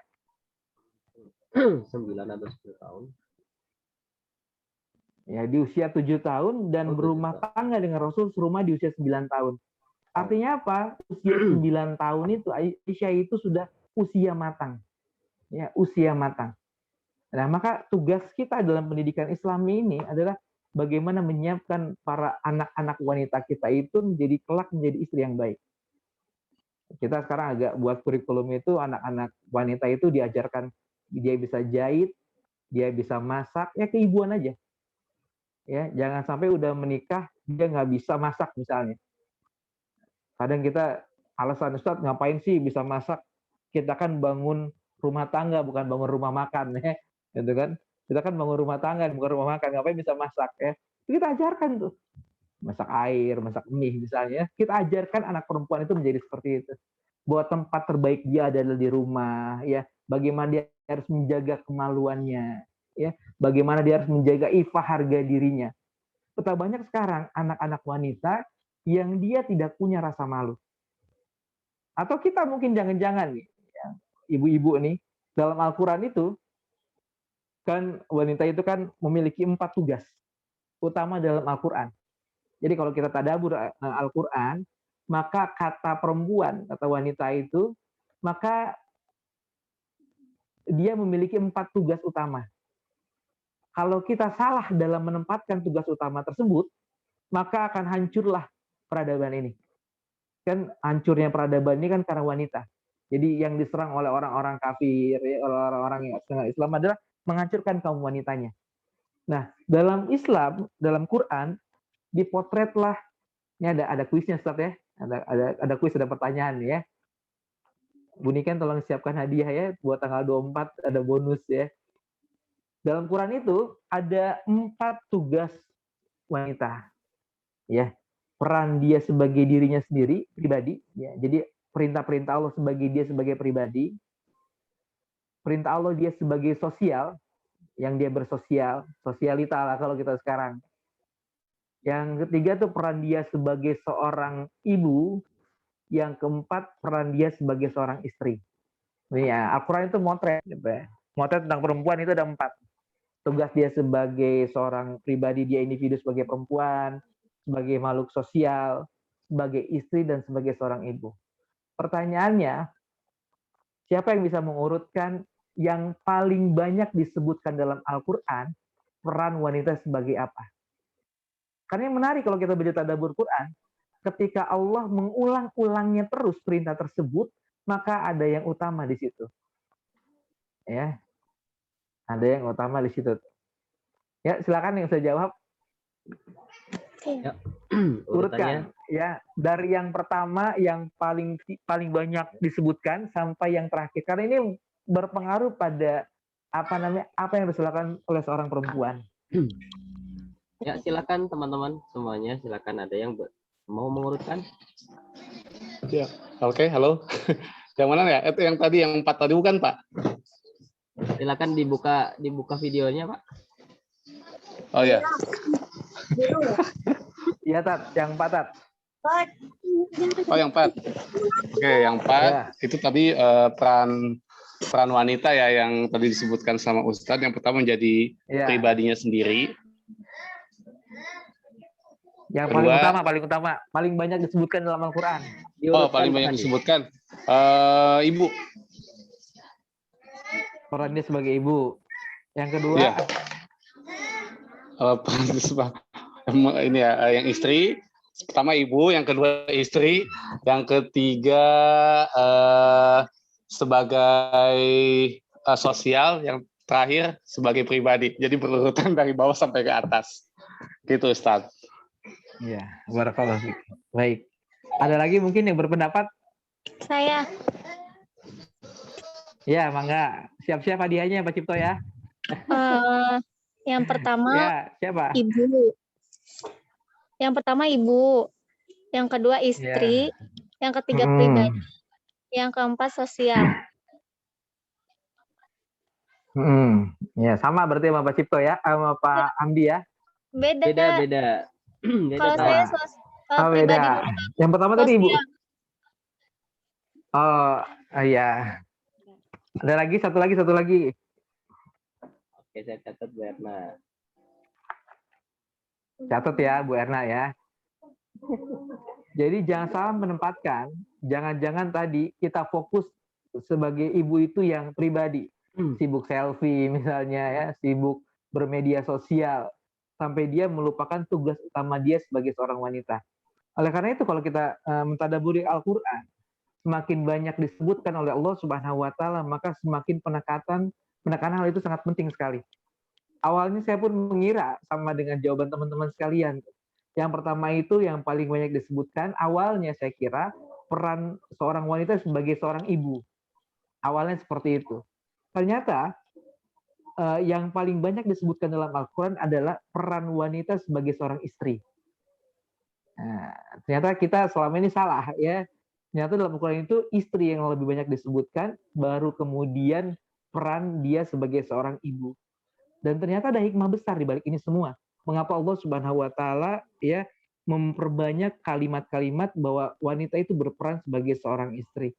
9 atau 10 tahun. Ya, di usia 7 tahun dan berumah tangga dengan Rasul serumah di usia 9 tahun. Artinya apa? Usia 9 tahun itu Aisyah itu sudah usia matang. Ya, usia matang. Nah, maka tugas kita dalam pendidikan Islami ini adalah bagaimana menyiapkan para anak-anak wanita kita itu menjadi kelak menjadi istri yang baik. Kita sekarang agak buat kurikulum itu anak-anak wanita itu diajarkan dia bisa jahit, dia bisa masak, ya keibuan aja. Ya, jangan sampai udah menikah dia nggak bisa masak misalnya. Kadang kita alasan, Ustadz ngapain sih bisa masak? Kita kan bangun rumah tangga bukan bangun rumah makan ya, gitu kan? Kita kan bangun rumah tangga bukan rumah makan, ngapain bisa masak ya? Kita ajarkan tuh masak air, masak mie misalnya. Kita ajarkan anak perempuan itu menjadi seperti itu. Bahwa tempat terbaik dia adalah di rumah, ya. Bagaimana dia harus menjaga kemaluannya, ya. Bagaimana dia harus menjaga ifah harga dirinya. Betapa banyak sekarang anak-anak wanita yang dia tidak punya rasa malu. Atau kita mungkin jangan-jangan nih, ya, ibu-ibu nih, dalam Al-Quran itu, kan wanita itu kan memiliki 4 tugas utama dalam Al-Quran. Jadi kalau kita tadabur Al-Quran, maka kata perempuan, kata wanita itu, maka dia memiliki 4 tugas utama. Kalau kita salah dalam menempatkan tugas utama tersebut, maka akan hancurlah peradaban ini. Kan hancurnya peradaban ini kan karena wanita. Jadi yang diserang oleh orang-orang kafir, oleh orang-orang yang setengah Islam adalah menghancurkan kaum wanitanya. Nah, dalam Islam, dalam Quran, dipotretlah, ini ada kuisnya Ustaz ya, ada kuis, ada pertanyaan ya. Bu Niken tolong siapkan hadiah ya, buat tanggal 24 ada bonus ya. Dalam Quran itu ada 4 tugas wanita, ya. Peran dia sebagai dirinya sendiri, pribadi, ya. Jadi perintah-perintah Allah sebagai dia sebagai pribadi, perintah Allah dia sebagai sosial, yang dia bersosial, sosialita lah kalau kita sekarang. Yang ketiga tuh peran dia sebagai seorang ibu. Yang keempat peran dia sebagai seorang istri. Ya, Al-Quran itu motret, gitu ya. Motret tentang perempuan itu ada 4. Tugas dia sebagai seorang pribadi, dia individu sebagai perempuan, sebagai makhluk sosial, sebagai istri, dan sebagai seorang ibu. Pertanyaannya, siapa yang bisa mengurutkan yang paling banyak disebutkan dalam Al-Quran, peran wanita sebagai apa? Karena yang menarik kalau kita baca tadabbur Quran, ketika Allah mengulang-ulangnya terus perintah tersebut, maka ada yang utama di situ. Ya. Ada yang utama di situ. Ya, silakan yang saya jawab. Ya. Urutkan ya, dari yang pertama yang paling banyak disebutkan sampai yang terakhir. Karena ini berpengaruh pada apa yang harus dilakukan oleh seorang perempuan. Ya, silakan teman-teman semuanya, silakan ada yang mau mengurutkan. Ya, oke, halo. Yang mana ya? Itu yang tadi yang 4 tadi bukan, Pak? Silakan dibuka videonya, Pak. Oh ya. Iya, Tat, yang 4, Tat. Oh, yang 4. Oke, yang 4 Ya. itu tadi peran wanita ya yang tadi disebutkan sama Ustadz. Yang pertama menjadi Ya. pribadinya sendiri. Yang Kedua, paling banyak disebutkan dalam Al-Quran. paling banyak disebutkan ibu. Perannya sebagai ibu. Yang kedua, Iya. Ini ya, yang istri. Pertama ibu, yang kedua istri, yang ketiga sebagai sosial, yang terakhir sebagai pribadi. Jadi berurutan dari bawah sampai ke atas. Gitu, Ustaz. ya, barakallahu fiik. Baik. Ada lagi mungkin yang berpendapat? Saya. Ya, mangga. Siap-siap hadiahnya Pak Cipto ya. Yang pertama Ya, siapa? ibu. Yang pertama ibu. Yang kedua istri. Yang ketiga pribadi. Yang keempat sosial. Ya, sama berarti sama Pak Cipto ya, sama Pak Amdi ya. Beda. Beda. Kalau saya pribadi beda. dulu. Yang pertama tadi ibu. Sosial. Oh, iya. Ada lagi, satu lagi. Oke, saya catat Bu Erna. Catat ya, Bu Erna ya. Jadi jangan salah menempatkan, jangan-jangan tadi kita fokus sebagai ibu itu yang pribadi. Sibuk selfie misalnya ya, sibuk bermedia sosial. Sampai dia melupakan tugas utama dia sebagai seorang wanita. Oleh karena itu kalau kita mentadaburi Al-Quran, semakin banyak disebutkan oleh Allah Subhanahu wa taala, maka semakin penekanan hal itu sangat penting sekali. Awalnya saya pun mengira sama dengan jawaban teman-teman sekalian. Yang pertama itu yang paling banyak disebutkan, awalnya saya kira peran seorang wanita sebagai seorang ibu. Awalnya seperti itu. Ternyata yang paling banyak disebutkan dalam Al-Quran adalah peran wanita sebagai seorang istri. Nah, ternyata kita selama ini salah ya. Ternyata dalam Al-Quran itu istri yang lebih banyak disebutkan, baru kemudian peran dia sebagai seorang ibu. Dan ternyata ada hikmah besar di balik ini semua. Mengapa Allah Subhanahu wa taala ya memperbanyak kalimat-kalimat bahwa wanita itu berperan sebagai seorang istri.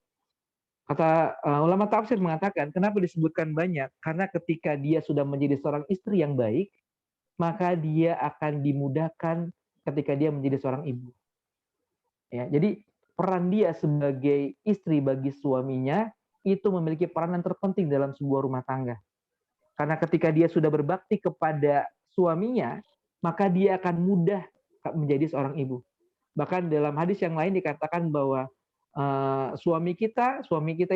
Kata ulama tafsir mengatakan, kenapa disebutkan banyak? Karena ketika dia sudah menjadi seorang istri yang baik, maka dia akan dimudahkan ketika dia menjadi seorang ibu. Ya, jadi peran dia sebagai istri bagi suaminya itu memiliki peranan terpenting dalam sebuah rumah tangga. Karena ketika dia sudah berbakti kepada suaminya, maka dia akan mudah menjadi seorang ibu. Bahkan dalam hadis yang lain dikatakan bahwa suami kita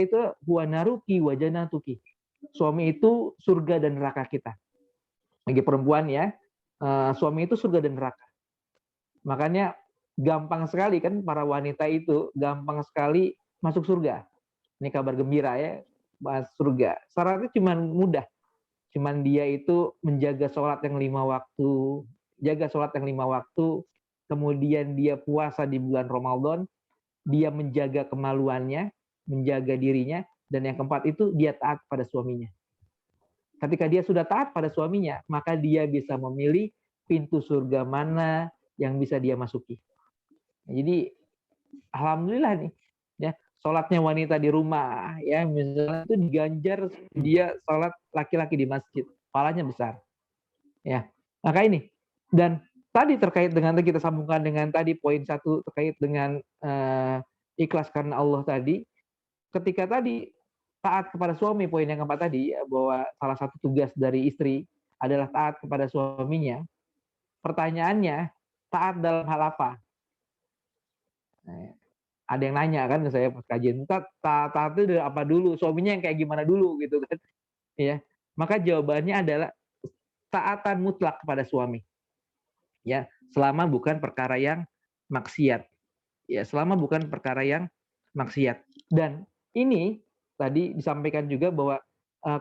itu huwa naruki wa jannatuki. Suami itu surga dan neraka kita. Bagi perempuan ya, suami itu surga dan neraka. Makanya gampang sekali kan para wanita itu gampang sekali masuk surga. Ini kabar gembira ya, masuk surga. Syaratnya cuma mudah. Cuman dia itu menjaga sholat yang 5 waktu, kemudian dia puasa di bulan Ramadan, dia menjaga kemaluannya, menjaga dirinya, dan yang keempat itu dia taat pada suaminya. Ketika dia sudah taat pada suaminya, maka dia bisa memilih pintu surga mana yang bisa dia masuki. Jadi alhamdulillah nih, ya sholatnya wanita di rumah, ya misalnya itu diganjar dia sholat laki-laki di masjid, pahalanya besar. Ya, maka ini dan tadi terkait dengan kita sambungkan dengan tadi poin 1 terkait dengan ikhlas karena Allah tadi. Ketika tadi taat kepada suami, poin yang keempat tadi ya, bahwa salah satu tugas dari istri adalah taat kepada suaminya. Pertanyaannya, taat dalam hal apa? Nah, ada yang nanya kan ke saya pas kajian, taat itu apa dulu? Suaminya yang kayak gimana dulu gitu kan? Ya, maka jawabannya adalah taatan mutlak kepada suami. Ya, selama bukan perkara yang maksiat. Ya, selama bukan perkara yang maksiat. Dan ini tadi disampaikan juga bahwa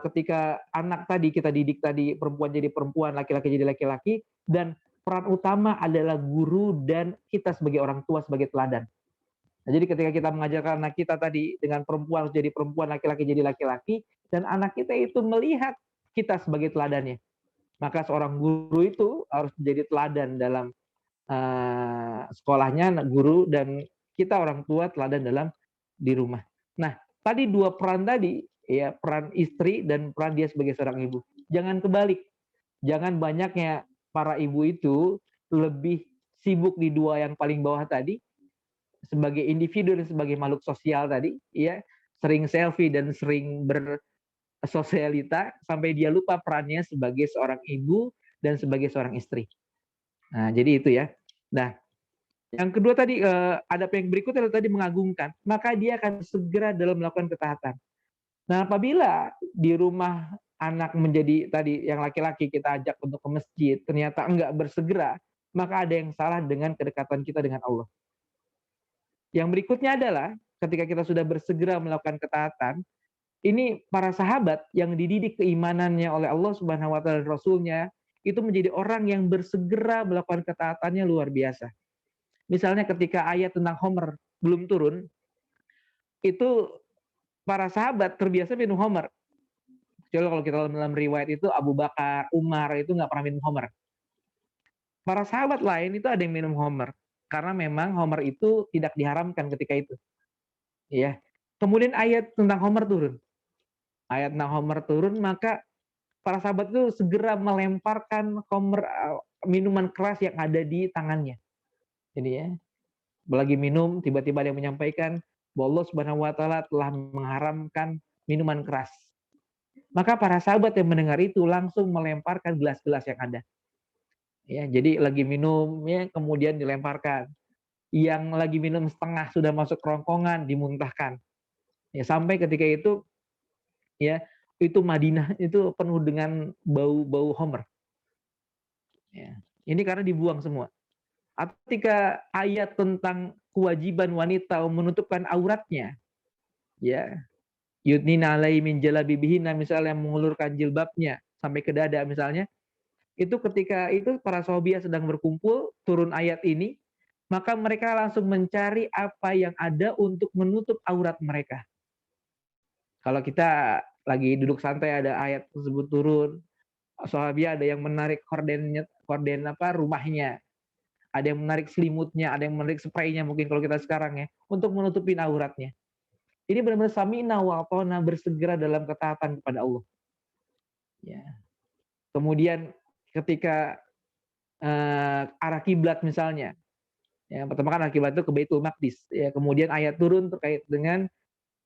ketika anak tadi kita didik tadi perempuan jadi perempuan, laki-laki jadi laki-laki, dan peran utama adalah guru dan kita sebagai orang tua sebagai teladan. Nah, jadi ketika kita mengajarkan anak kita tadi dengan perempuan harus jadi perempuan, laki-laki jadi laki-laki, dan anak kita itu melihat kita sebagai teladannya. Maka seorang guru itu harus menjadi teladan dalam sekolahnya, guru, dan kita orang tua teladan dalam di rumah. Nah, tadi dua peran tadi, ya, peran istri dan peran dia sebagai seorang ibu. Jangan kebalik. Jangan banyaknya para ibu itu lebih sibuk di dua yang paling bawah tadi, sebagai individu dan sebagai makhluk sosial tadi, ya, sering selfie dan sering bersosialita sampai dia lupa perannya sebagai seorang ibu dan sebagai seorang istri. Nah, jadi itu ya. Nah, yang kedua tadi adab yang berikutnya adalah tadi mengagungkan, maka dia akan segera dalam melakukan ketaatan. Nah, apabila di rumah anak menjadi tadi yang laki-laki kita ajak untuk ke masjid, ternyata enggak bersegera, maka ada yang salah dengan kedekatan kita dengan Allah. Yang berikutnya adalah ketika kita sudah bersegera melakukan ketaatan, ini para sahabat yang dididik keimanannya oleh Allah Subhanahu wa taala dan Rasulnya itu menjadi orang yang bersegera melakukan ketaatannya luar biasa. Misalnya ketika ayat tentang Homer belum turun, itu para sahabat terbiasa minum Homer. Coba kalau kita dalam riwayat itu Abu Bakar, Umar itu nggak pernah minum Homer. Para sahabat lain itu ada yang minum Homer karena memang Homer itu tidak diharamkan ketika itu. Ya. Kemudian ayat tentang Homer turun. Ayat tentang Homer turun, maka para sahabat itu segera melemparkan Homer, minuman keras yang ada di tangannya. Jadi ya, lagi minum, tiba-tiba dia menyampaikan bahwa Allah Subhanahu wa taala telah mengharamkan minuman keras. Maka para sahabat yang mendengar itu langsung melemparkan gelas-gelas yang ada. Ya, jadi lagi minum ya, kemudian dilemparkan. Yang lagi minum setengah sudah masuk kerongkongan, dimuntahkan. Ya, sampai ketika itu ya, itu Madinah itu penuh dengan bau-bau Homer. Ya, ini karena dibuang semua. Atau ketika ayat tentang kewajiban wanita menutupkan auratnya, ya, yudnina alaihi min jalabibihinna, misalnya mengulurkan jilbabnya sampai ke dada misalnya, itu ketika itu para sahabiah sedang berkumpul, turun ayat ini, maka mereka langsung mencari apa yang ada untuk menutup aurat mereka. Kalau kita lagi duduk santai ada ayat tersebut turun, sahabiah ada yang menarik korden rumahnya, ada yang menarik selimutnya, ada yang menarik spraynya mungkin kalau kita sekarang ya, untuk menutupin auratnya. Ini benar-benar sami'na wa ata'na, bersegera dalam ketaatan kepada Allah. Ya. Kemudian ketika arah kiblat misalnya, ya, pertama kan arah kiblat itu ke Baitul Maqdis, ya, kemudian ayat turun terkait dengan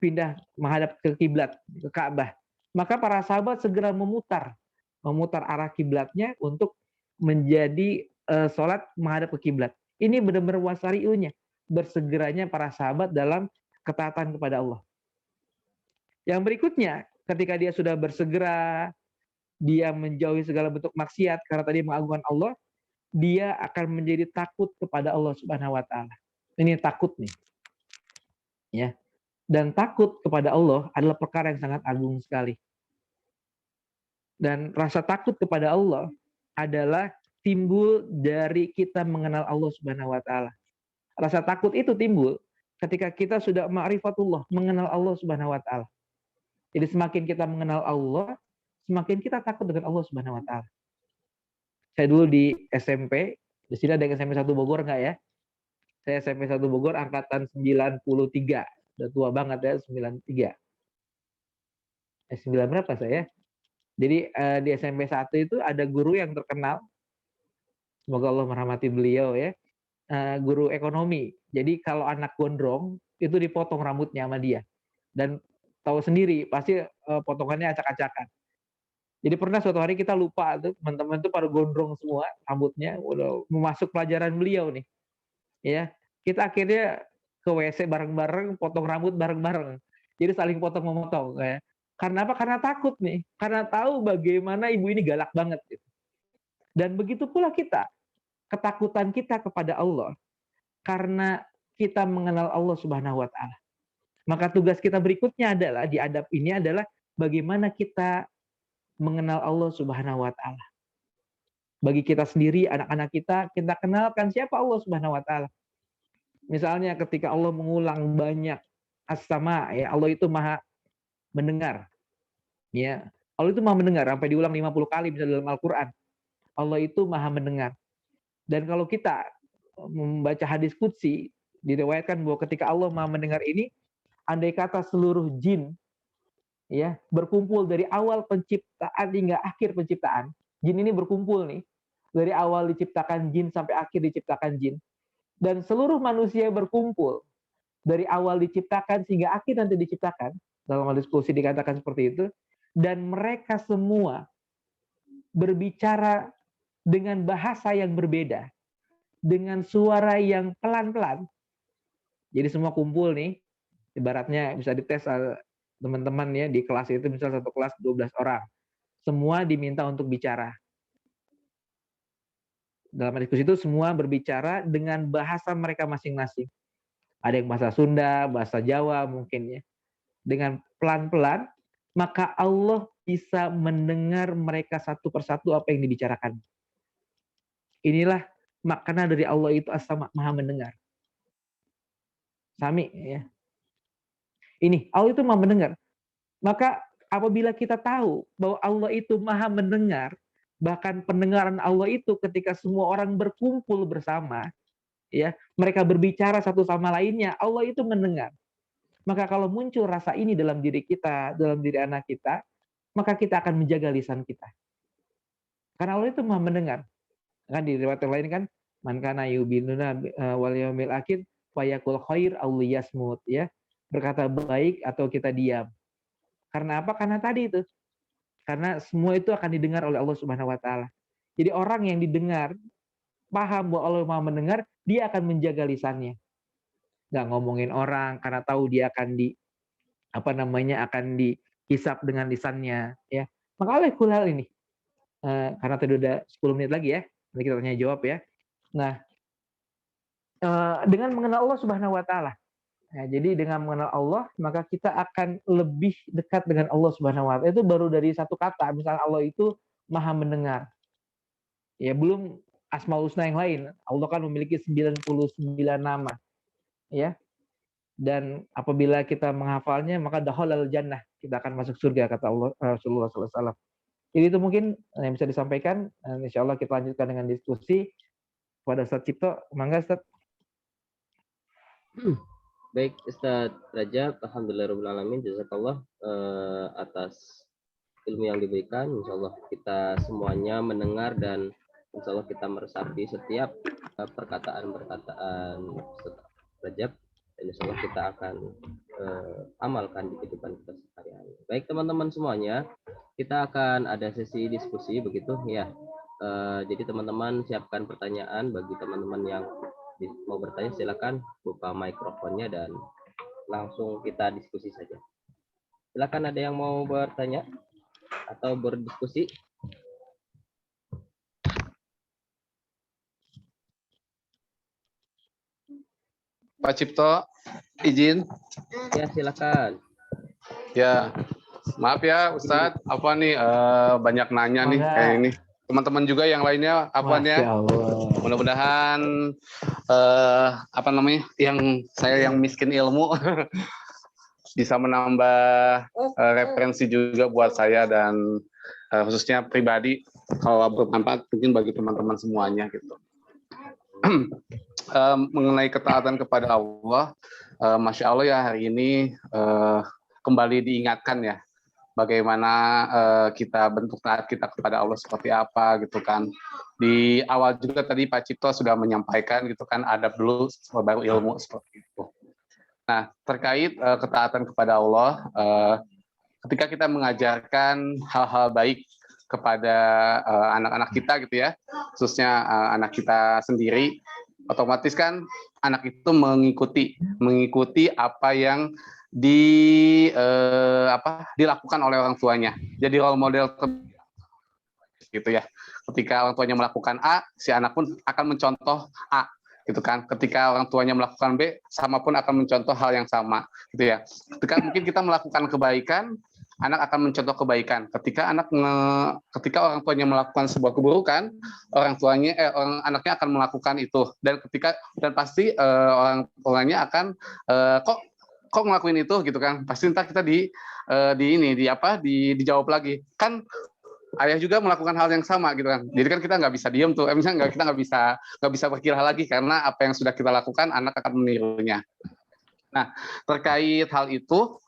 pindah menghadap ke kiblat, ke Ka'bah. Maka para sahabat segera memutar arah kiblatnya untuk menjadi sholat menghadap ke kiblat. Ini benar-benar wasari'unya, bersegeranya para sahabat dalam ketaatan kepada Allah. Yang berikutnya, ketika dia sudah bersegera, dia menjauhi segala bentuk maksiat karena tadi mengagungkan Allah, dia akan menjadi takut kepada Allah Subhanahu wa taala. Ini takut nih. Ya. Dan takut kepada Allah adalah perkara yang sangat agung sekali. Dan rasa takut kepada Allah adalah timbul dari kita mengenal Allah Subhanahu wa taala. Rasa takut itu timbul ketika kita sudah ma'rifatullah, mengenal Allah Subhanahu wa taala. Jadi semakin kita mengenal Allah, semakin kita takut dengan Allah Subhanahu wa taala. Saya dulu di SMP, di sini ada SMP 1 Bogor enggak ya? Saya SMP 1 Bogor angkatan 93. Udah tua banget ya, 93. 9 berapa saya? Jadi di SMP 1 itu ada guru yang terkenal. Semoga Allah merahmati beliau ya. Guru ekonomi. Jadi kalau anak gondrong itu dipotong rambutnya sama dia. Dan tahu sendiri pasti potongannya acak-acakan. Jadi pernah suatu hari kita lupa tuh, teman-teman tuh pada gondrong semua rambutnya, udah mau masuk pelajaran beliau nih. Ya, kita akhirnya ke WC bareng-bareng, potong rambut bareng-bareng. Jadi saling potong-memotong ya. Karena apa? Karena takut nih. Karena tahu bagaimana ibu ini galak banget gitu. Dan begitu pula kita, ketakutan kita kepada Allah karena kita mengenal Allah Subhanahu wa taala. Maka tugas kita berikutnya adalah di adab ini adalah bagaimana kita mengenal Allah Subhanahu wa taala. Bagi kita sendiri, anak-anak kita kenalkan siapa Allah Subhanahu wa taala. Misalnya ketika Allah mengulang banyak as-sama, ya, Allah itu Maha mendengar. Ya, Allah itu Maha mendengar sampai diulang 50 kali bisa dalam Al-Qur'an. Allah itu Maha mendengar. Dan kalau kita membaca hadis qudsi, Diriwayatkan bahwa ketika Allah Maha mendengar ini, andai kata seluruh jin ya berkumpul dari awal penciptaan hingga akhir penciptaan, jin ini berkumpul nih dari awal diciptakan jin sampai akhir diciptakan jin, dan seluruh manusia berkumpul dari awal diciptakan sehingga akhir nanti diciptakan, dalam diskusi dikatakan seperti itu, dan mereka semua berbicara dengan bahasa yang berbeda, dengan suara yang pelan-pelan. Jadi semua kumpul nih, ibaratnya bisa dites teman-teman ya di kelas itu, misal satu kelas 12 orang. Semua diminta untuk bicara. Dalam diskusi itu semua berbicara dengan bahasa mereka masing-masing. Ada yang bahasa Sunda, bahasa Jawa mungkin ya. Dengan pelan-pelan, maka Allah bisa mendengar mereka satu persatu apa yang dibicarakan. Inilah makna dari Allah itu As-Sama', Maha mendengar. Sami ya. Ini Allah itu Maha mendengar. Maka apabila kita tahu bahwa Allah itu Maha mendengar, bahkan pendengaran Allah itu ketika semua orang berkumpul bersama, ya, mereka berbicara satu sama lainnya, Allah itu mendengar. Maka kalau muncul rasa ini dalam diri kita, dalam diri anak kita, maka kita akan menjaga lisan kita. Karena Allah itu Maha mendengar. Kan di riwayat yang lain kan, man kana yubinuna wal yaumil akhir fayaqul khair aw liyasmut, ya. Berkata baik atau kita diam. Karena apa? Karena tadi itu. Karena semua itu akan didengar oleh Allah Subhanahu wa taala. Jadi orang yang didengar, paham bahwa Allah Maha mendengar, dia akan menjaga lisannya. Nggak ngomongin orang karena tahu dia akan akan dihisap dengan lisannya, ya. Maka oleh hal ini, karena tadi udah 10 menit lagi ya, nanti kita tanya jawab ya. Nah, dengan mengenal Allah Subhanahu wa taala. Nah, jadi dengan mengenal Allah, maka kita akan lebih dekat dengan Allah Subhanahu wa taala. Itu baru dari satu kata, misalnya Allah itu Maha mendengar. Ya, belum Asmaul Husna yang lain. Allah kan memiliki 99 nama. Ya. Dan apabila kita menghafalnya, maka dakhalal jannah, kita akan masuk surga, kata Allah Rasulullah SAW. Jadi itu mungkin yang bisa disampaikan. Insya Allah kita lanjutkan dengan diskusi pada Ustaz Cipto. Mangga Ustaz. Baik Ustaz Rajab, alhamdulillahirobbilalamin, jazakallah atas ilmu yang diberikan. Insya Allah kita semuanya mendengar dan insya Allah kita meresapi setiap perkataan-perkataan Ustaz Rajab, dan insya Allah kita akan amalkan di kehidupan kita sehari-hari. Baik teman-teman semuanya, kita akan ada sesi diskusi begitu ya. Jadi teman-teman siapkan pertanyaan. Bagi teman-teman yang mau bertanya silakan buka mikrofonnya dan langsung kita diskusi saja. Silakan, ada yang mau bertanya atau berdiskusi? Pak Cipto, izin. Ya, silakan. Ya, maaf ya Ustadz, apa nih banyak nanya nih kayak ini. Teman-teman juga yang lainnya apa nih ya? Mudah-mudahan apa namanya, yang saya yang miskin ilmu bisa menambah referensi juga buat saya dan khususnya pribadi, kalau bermanfaat mungkin bagi teman-teman semuanya gitu. Mengenai ketaatan kepada Allah, Masya Allah ya, hari ini kembali diingatkan ya, bagaimana kita bentuk taat kita kepada Allah seperti apa gitu kan. Di awal juga tadi Pak Cipto sudah menyampaikan gitu kan, adab dulu baru ilmu seperti itu. Nah, terkait ketaatan kepada Allah, ketika kita mengajarkan hal-hal baik kepada anak-anak kita gitu ya, khususnya anak kita sendiri, otomatis kan anak itu mengikuti apa yang dilakukan oleh orang tuanya. Jadi role model gitu ya. Ketika orang tuanya melakukan A, si anak pun akan mencontoh A gitu kan. Ketika orang tuanya melakukan B, sama pun akan mencontoh hal yang sama gitu ya. Ketika mungkin kita melakukan kebaikan, anak akan mencontoh kebaikan. Ketika orang tuanya melakukan sebuah keburukan, anaknya akan melakukan itu. Dan pasti orang tuanya akan kok ngelakuin itu gitu kan. Pasti entah kita dijawab lagi. Kan ayah juga melakukan hal yang sama gitu kan. Jadi kan kita nggak bisa diem tuh, misalnya kita nggak bisa berkira lagi karena apa yang sudah kita lakukan anak akan menirunya. Nah, terkait hal itu,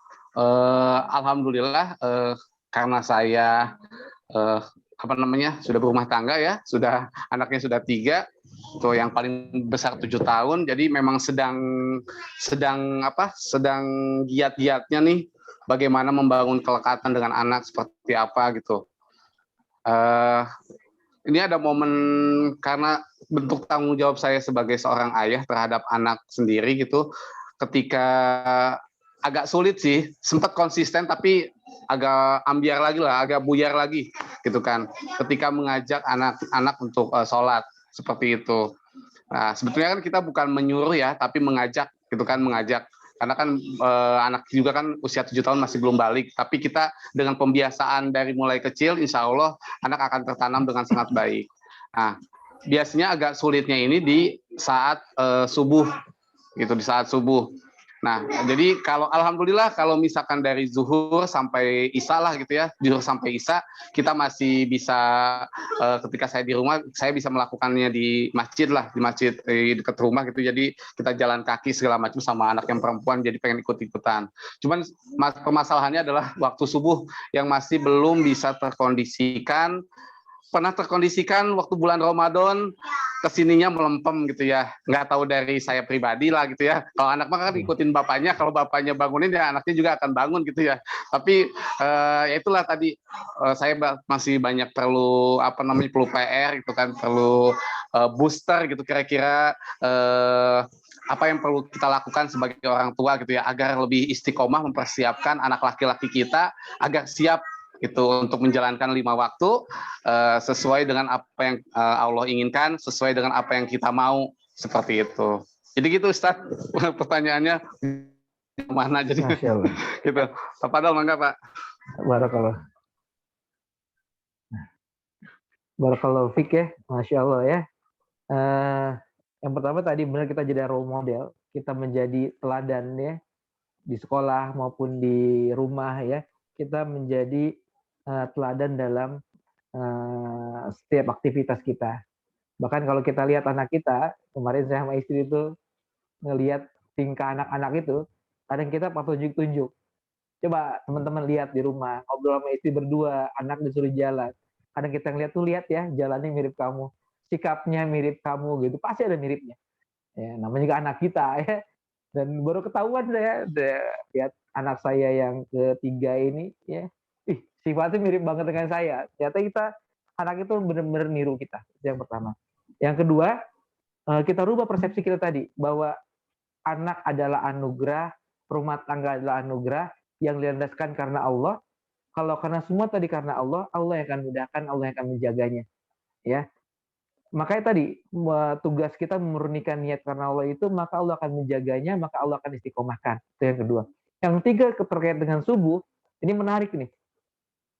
alhamdulillah karena saya sudah berumah tangga ya, anaknya sudah 3, tuh yang paling besar 7 tahun, jadi memang sedang giat-giatnya nih bagaimana membangun kelekatan dengan anak seperti apa gitu. Ini ada momen karena bentuk tanggung jawab saya sebagai seorang ayah terhadap anak sendiri gitu, ketika agak sulit sih, sempat konsisten tapi agak ambiar lagi lah, agak buyar lagi gitu kan, ketika mengajak anak-anak untuk sholat seperti itu. Nah, sebetulnya kan kita bukan menyuruh ya, tapi mengajak gitu kan, karena kan anak juga kan usia 7 tahun masih belum balik, tapi kita dengan pembiasaan dari mulai kecil, insya Allah anak akan tertanam dengan sangat baik. Nah, biasanya agak sulitnya ini di saat subuh gitu, di saat subuh. Nah, jadi alhamdulillah kalau misalkan dari zuhur sampai isya lah gitu ya, zuhur sampai isya kita masih bisa, ketika saya di rumah saya bisa melakukannya di masjid lah, di masjid dekat rumah gitu, jadi kita jalan kaki segala macam sama anak yang perempuan jadi pengen ikut-ikutan. Cuman permasalahannya adalah waktu subuh yang masih belum bisa terkondisikan. Pernah terkondisikan waktu bulan Ramadan, kesininya melempem gitu ya, nggak tahu dari saya pribadi lah gitu ya. Kalau anak mah kan ikutin bapaknya, kalau bapaknya bangunin ya anaknya juga akan bangun gitu ya. Tapi ya itulah tadi, saya masih banyak perlu perlu PR gitu kan, perlu booster gitu kira-kira, apa yang perlu kita lakukan sebagai orang tua gitu ya, agar lebih istiqomah mempersiapkan anak laki-laki kita agar siap itu untuk menjalankan 5 waktu sesuai dengan apa yang Allah inginkan, sesuai dengan apa yang kita mau, seperti itu. Jadi gitu Ustaz, pertanyaannya mana jadi gitu. Pak Fadal, mangga Pak. Barakallah. Barakallahu fik ya, Masya Allah ya. Yang pertama tadi benar kita jadi role model, kita menjadi teladan ya, di sekolah maupun di rumah ya, kita menjadi teladan dalam setiap aktivitas kita. Bahkan kalau kita lihat anak kita, kemarin saya sama istri itu ngelihat tingkah anak-anak itu, kadang kita tunjuk-tunjuk. Coba teman-teman lihat di rumah, ngobrol sama istri berdua, anak disuruh jalan. Kadang kita ngeliat tuh, lihat ya, jalannya mirip kamu, sikapnya mirip kamu gitu, pasti ada miripnya. Ya, namanya juga anak kita ya. Dan baru ketahuan saya lihat anak saya yang ketiga ini ya, sifatnya mirip banget dengan saya. Ternyata anak itu benar-benar niru kita. Yang pertama. Yang kedua, kita rubah persepsi kita tadi bahwa anak adalah anugerah, rumah tangga adalah anugerah yang dilandaskan karena Allah. Kalau karena semua tadi karena Allah, Allah yang akan mudahkan, Allah yang akan menjaganya. Ya. Makanya tadi tugas kita memurnikan niat karena Allah itu, maka Allah akan menjaganya, maka Allah akan istiqomahkan. Itu yang kedua. Yang ketiga terkait dengan subuh, ini menarik nih.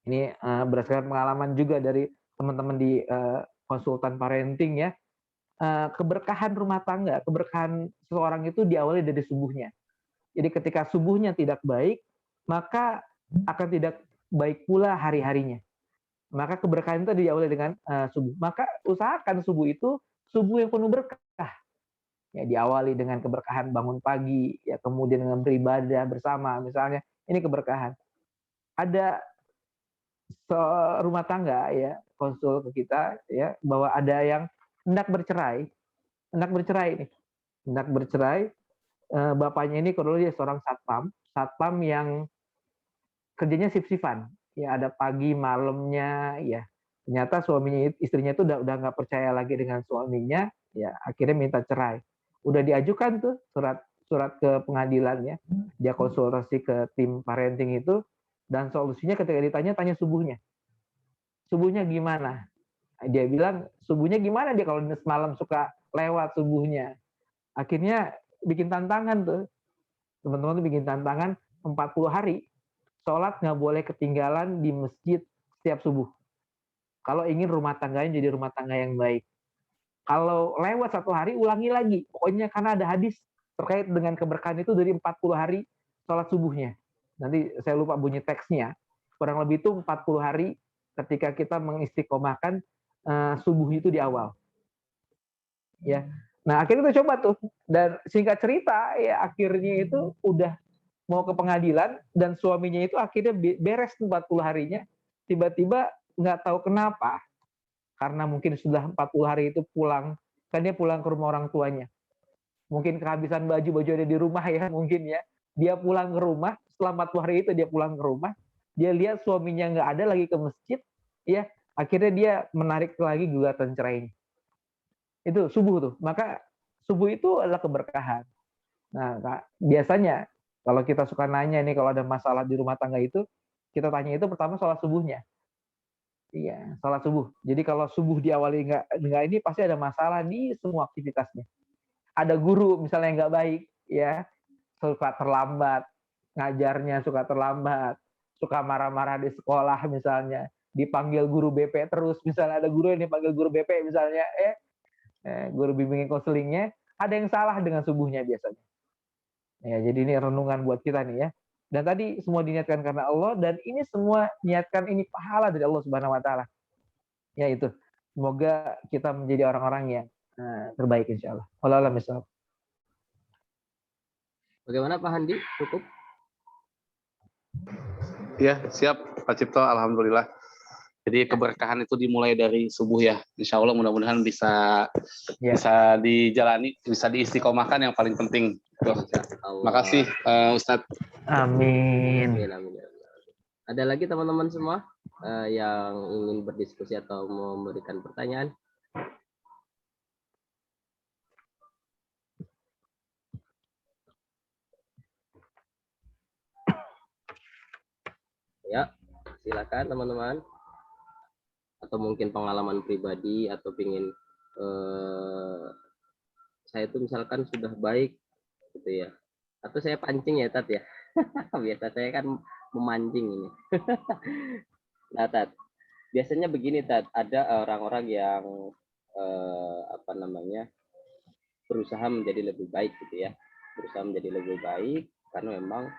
Ini berdasarkan pengalaman juga dari teman-teman di konsultan parenting ya. Keberkahan rumah tangga, keberkahan seseorang itu diawali dari subuhnya. Jadi ketika subuhnya tidak baik, maka akan tidak baik pula hari-harinya. Maka keberkahan itu diawali dengan subuh. Maka usahakan subuh itu subuh yang penuh berkah. Ya, diawali dengan keberkahan bangun pagi, ya kemudian dengan beribadah bersama, misalnya ini keberkahan. Ada rumah tangga ya konsul ke kita ya bahwa ada yang hendak bercerai nih, bapaknya ini kalau dia seorang satpam yang kerjanya sip-sipan ya, ada pagi malamnya ya. Ternyata istrinya itu udah nggak percaya lagi dengan suaminya ya, akhirnya minta cerai. Udah diajukan tuh surat ke pengadilannya, dia konsultasi ke tim parenting itu. Dan solusinya ketika tanya subuhnya gimana? Dia bilang subuhnya gimana, dia kalau semalam suka lewat subuhnya. Akhirnya bikin tantangan tuh. Teman-teman tuh bikin tantangan 40 hari. Sholat nggak boleh ketinggalan di masjid setiap subuh. Kalau ingin rumah tangganya jadi rumah tangga yang baik. Kalau lewat 1 hari, ulangi lagi. Pokoknya karena ada hadis terkait dengan keberkahan itu dari 40 hari sholat subuhnya. Nanti saya lupa bunyi teksnya. Kurang lebih itu 40 hari ketika kita mengistiqomahkan subuh itu di awal. Ya. Nah, akhirnya kita coba tuh, dan singkat cerita ya akhirnya itu udah mau ke pengadilan dan suaminya itu akhirnya beres 40 harinya, tiba-tiba nggak tahu kenapa, karena mungkin sudah 40 hari itu pulang, kan dia pulang ke rumah orang tuanya. Mungkin kehabisan baju ada di rumah ya, mungkin ya. Dia pulang ke rumah, setelah 40 hari itu dia pulang ke rumah, dia lihat suaminya nggak ada lagi ke masjid, ya akhirnya dia menarik lagi gugatan cerai. Itu subuh tuh. Maka subuh itu adalah keberkahan. Nah, biasanya kalau kita suka nanya nih kalau ada masalah di rumah tangga itu, kita tanya itu pertama sholat subuhnya. Iya, sholat subuh. Jadi kalau subuh diawali nggak ini pasti ada masalah di semua aktivitasnya. Ada guru misalnya nggak baik, ya suka terlambat, ngajarnya suka terlambat, suka marah-marah di sekolah misalnya, dipanggil guru BP terus, misalnya ada guru yang dipanggil guru BP misalnya, guru bimbingan konselingnya, ada yang salah dengan subuhnya biasanya. Ya, jadi ini renungan buat kita nih ya. Dan tadi semua diniatkan karena Allah, dan ini semua niatkan ini pahala dari Allah Subhanahu Wa Taala. Ya itu. Semoga kita menjadi orang-orang yang terbaik insya Allah. Allah misal. Bagaimana Pak Handi? Cukup? Ya, siap Pak Cipto. Alhamdulillah. Jadi keberkahan itu dimulai dari subuh ya. Insya Allah mudah-mudahan bisa dijalani, bisa diistiqomahkan yang paling penting. Makasih Ustadz. Amin. Ada lagi teman-teman semua yang ingin berdiskusi atau memberikan pertanyaan? Ya, silakan teman-teman. Atau mungkin pengalaman pribadi atau pingin saya itu misalkan sudah baik gitu ya, atau saya pancing ya Tat ya. Biasa saya kan memancing ini. Nah Tat, biasanya begini Tat, ada orang-orang yang berusaha menjadi lebih baik gitu ya, berusaha menjadi lebih baik karena memang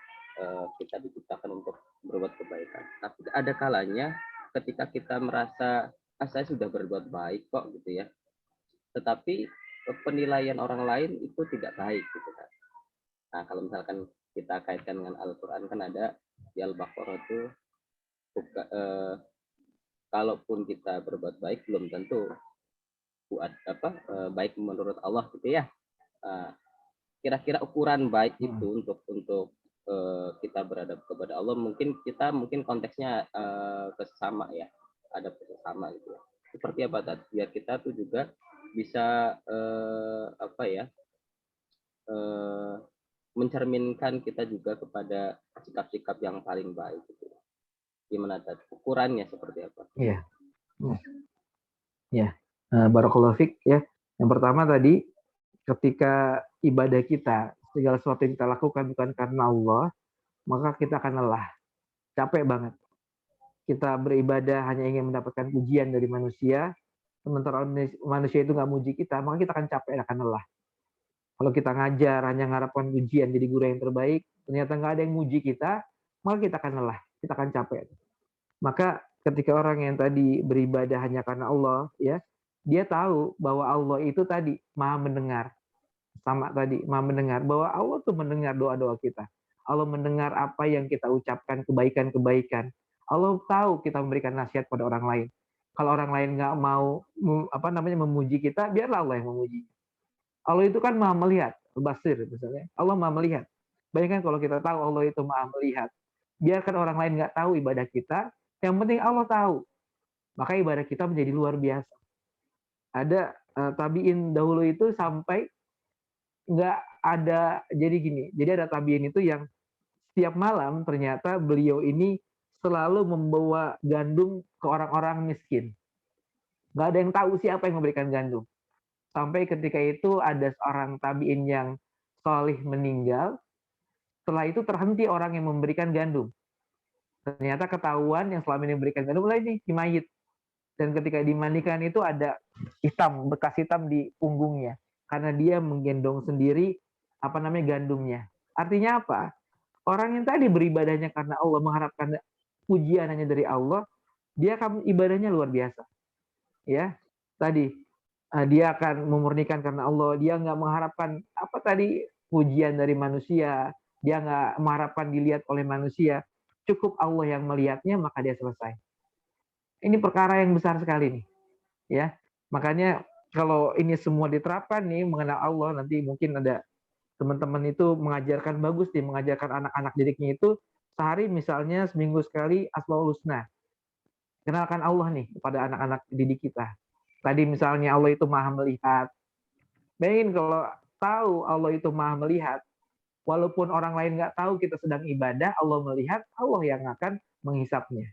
kita diciptakan untuk berbuat kebaikan. Tapi ada kalanya ketika kita merasa saya sudah berbuat baik kok gitu ya, tetapi penilaian orang lain itu tidak baik gitu kan. Nah kalau misalkan kita kaitkan dengan Al-Quran kan ada di Al-Baqarah itu kalaupun kita berbuat baik belum tentu baik menurut Allah gitu ya. Kira-kira ukuran baik itu untuk kita beradab kepada Allah, mungkin konteksnya kesama ya, ada kesama gitu ya. Seperti apa tadi biar kita tuh juga bisa mencerminkan kita juga kepada sikap-sikap yang paling baik gitu. Gimana tadi ukurannya seperti apa? Iya. Ya. Barakallahu fiik ya. Yang pertama tadi ketika ibadah kita, segala sesuatu yang kita lakukan bukan karena Allah, maka kita akan lelah, capek banget. Kita beribadah hanya ingin mendapatkan pujian dari manusia, sementara manusia itu nggak muji kita, maka kita akan capek, akan lelah. Kalau kita ngajar hanya mengharapkan pujian jadi guru yang terbaik, ternyata nggak ada yang muji kita, maka kita akan lelah, kita akan capek. Maka ketika orang yang tadi beribadah hanya karena Allah, ya, dia tahu bahwa Allah itu tadi maha mendengar. Sama tadi, maha mendengar, bahwa Allah tuh mendengar doa-doa kita. Allah mendengar apa yang kita ucapkan, kebaikan-kebaikan. Allah tahu kita memberikan nasihat pada orang lain. Kalau orang lain nggak mau memuji kita, biarlah Allah yang memuji. Allah itu kan maha melihat, basir misalnya. Allah maha melihat. Bayangkan kalau kita tahu Allah itu maha melihat, biarkan orang lain nggak tahu ibadah kita, yang penting Allah tahu. Maka ibadah kita menjadi luar biasa. Ada tabiin dahulu itu sampai nggak ada, jadi gini, jadi ada tabiin itu yang setiap malam ternyata beliau ini selalu membawa gandum ke orang-orang miskin. Nggak ada yang tahu siapa yang memberikan gandum. Sampai ketika itu ada seorang tabiin yang solih meninggal, setelah itu terhenti orang yang memberikan gandum. Ternyata ketahuan yang selama ini memberikan gandum mulai nih si mayit. Dan ketika dimandikan itu ada hitam, bekas hitam di punggungnya. Karena dia menggendong sendiri gandumnya. Artinya apa? Orang yang tadi beribadahnya karena Allah, mengharapkan pujian hanya dari Allah, dia akan ibadahnya luar biasa. Ya, tadi dia akan memurnikan karena Allah, dia nggak mengharapkan apa tadi pujian dari manusia, dia nggak mengharapkan dilihat oleh manusia, cukup Allah yang melihatnya maka dia selesai. Ini perkara yang besar sekali nih, ya. Makanya kalau ini semua diterapkan nih mengenal Allah, nanti mungkin ada teman-teman itu mengajarkan bagus nih, mengajarkan anak-anak didiknya itu sehari misalnya seminggu sekali Asmaul Husna. Kenalkan Allah nih kepada anak-anak didik kita. Tadi misalnya Allah itu maha melihat. Bayangin kalau tahu Allah itu maha melihat, walaupun orang lain nggak tahu kita sedang ibadah, Allah melihat, Allah yang akan menghisapnya.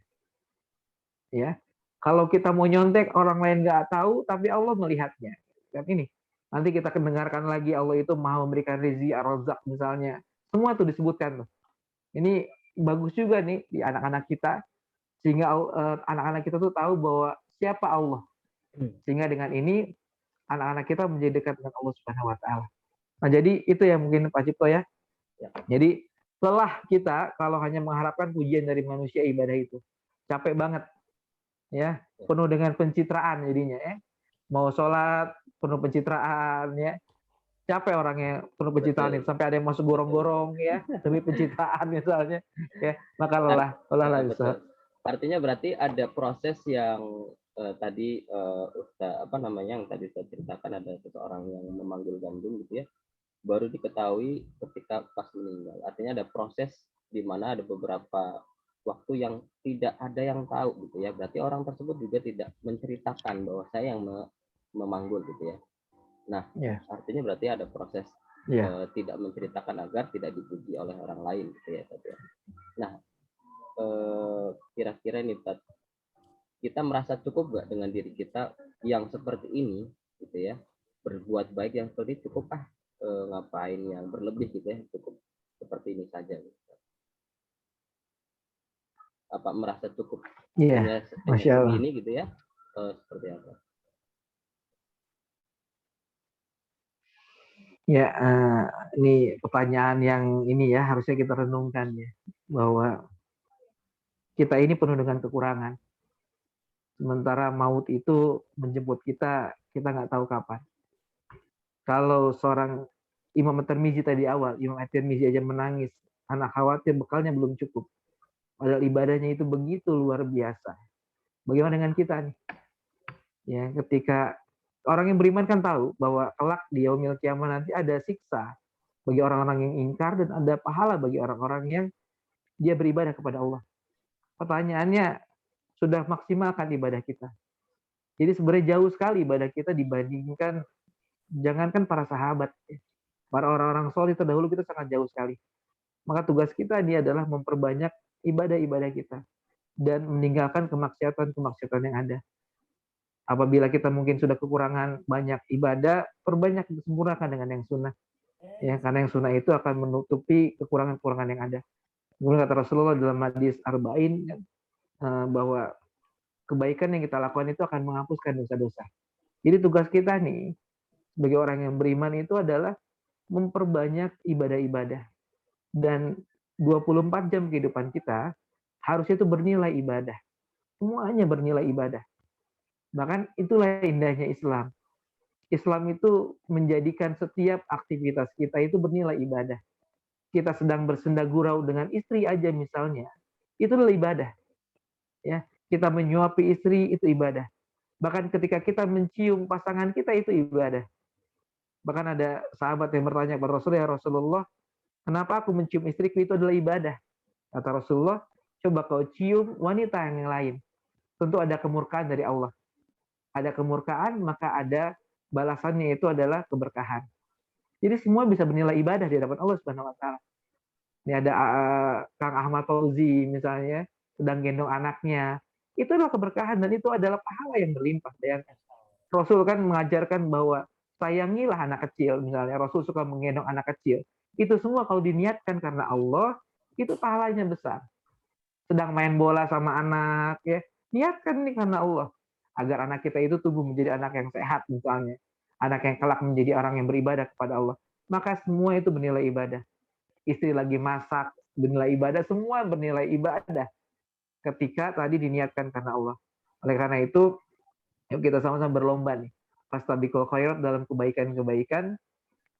Ya, kalau kita mau nyontek orang lain nggak tahu, tapi Allah melihatnya. Dan ini nanti kita akan dengarkan lagi Allah itu maha memberikan rezeki, ar-razak misalnya. Semua itu disebutkan. Ini bagus juga nih di anak-anak kita, sehingga anak-anak kita tuh tahu bahwa siapa Allah. Sehingga dengan ini anak-anak kita menjadi dekat dengan Allah Subhanahu wa taala. Nah, jadi itu ya mungkin Pak Cipto ya. Jadi lelah kita kalau hanya mengharapkan pujian dari manusia ibadah itu. Capek banget. Ya, penuh dengan pencitraan jadinya ya. Mau sholat penuh pencitraan ya. Capek orangnya penuh pencitraan itu, sampai ada yang masuk gorong-gorong ya demi pencitraan misalnya ya, maka lelah lah bisa. Artinya berarti ada proses yang tadi apa namanya yang tadi saya ceritakan, ada seseorang yang memanggil gandum gitu ya, baru diketahui ketika pas meninggal. Artinya ada proses di mana ada beberapa waktu yang tidak ada yang tahu gitu ya. Berarti orang tersebut juga tidak menceritakan bahwa saya yang memanggul gitu ya. Nah, artinya berarti ada proses tidak menceritakan agar tidak dipuji oleh orang lain gitu ya. Nah, kira-kira nih Tat, kita merasa cukup nggak dengan diri kita yang seperti ini gitu ya, berbuat baik yang seperti cukup ngapain yang berlebih gitu ya, cukup seperti ini saja gitu. Apa merasa cukup segini gitu ya, seperti apa? Ya, ini pertanyaan yang ini ya harusnya kita renungkan ya, bahwa kita ini penuh dengan kekurangan. Sementara maut itu menjemput kita nggak tahu kapan. Kalau seorang Imam At-Tirmizi tadi awal, Imam At-Tirmizi aja menangis, anak khawatir bekalnya belum cukup. Padahal ibadahnya itu begitu luar biasa. Bagaimana dengan kita nih? Ya, ketika orang yang beriman kan tahu bahwa kelak di yaumil kiamah nanti ada siksa bagi orang-orang yang ingkar dan ada pahala bagi orang-orang yang dia beribadah kepada Allah. Pertanyaannya, sudah maksimalkan ibadah kita? Jadi sebenarnya jauh sekali ibadah kita dibandingkan, jangankan para sahabat, para orang-orang soleh terdahulu kita sangat jauh sekali. Maka tugas kita ini adalah memperbanyak ibadah-ibadah kita dan meninggalkan kemaksiatan-kemaksiatan yang ada. Apabila kita mungkin sudah kekurangan banyak ibadah, perbanyak, disempurnakan dengan yang sunnah. Ya, karena yang sunnah itu akan menutupi kekurangan-kekurangan yang ada. Kemudian kata Rasulullah dalam hadis Arba'in bahwa kebaikan yang kita lakukan itu akan menghapuskan dosa-dosa. Jadi tugas kita nih sebagai orang yang beriman itu adalah memperbanyak ibadah-ibadah. Dan 24 jam kehidupan kita harusnya itu bernilai ibadah. Semuanya bernilai ibadah. Bahkan itulah indahnya Islam. Islam itu menjadikan setiap aktivitas kita itu bernilai ibadah. Kita sedang bersenda gurau dengan istri aja misalnya, itu adalah ibadah. Ya, kita menyuapi istri itu ibadah. Bahkan ketika kita mencium pasangan kita itu ibadah. Bahkan ada sahabat yang bertanya kepada Rasulullah, ya Rasulullah, kenapa aku mencium istriku itu adalah ibadah? Kata Rasulullah, coba kau cium wanita yang lain. Tentu ada kemurkaan dari Allah. Ada kemurkaan, maka ada balasannya, itu adalah keberkahan. Jadi semua bisa bernilai ibadah di hadapan Allah Subhanahu wa taala. Ini ada Kang Ahmad Fauzi misalnya sedang gendong anaknya. Itu adalah keberkahan dan itu adalah pahala yang berlimpah. Rasul kan mengajarkan bahwa sayangilah anak kecil, misalnya Rasul suka menggendong anak kecil. Itu semua kalau diniatkan karena Allah, itu pahalanya besar. Sedang main bola sama anak ya, niatkan nih karena Allah. Agar anak kita itu tumbuh menjadi anak yang sehat misalnya. Anak yang kelak menjadi orang yang beribadah kepada Allah. Maka semua itu bernilai ibadah. Istri lagi masak, bernilai ibadah, semua bernilai ibadah. ketika tadi diniatkan karena Allah. Oleh karena itu, yuk kita sama-sama berlomba nih. Fastabiqul khairat dalam kebaikan-kebaikan,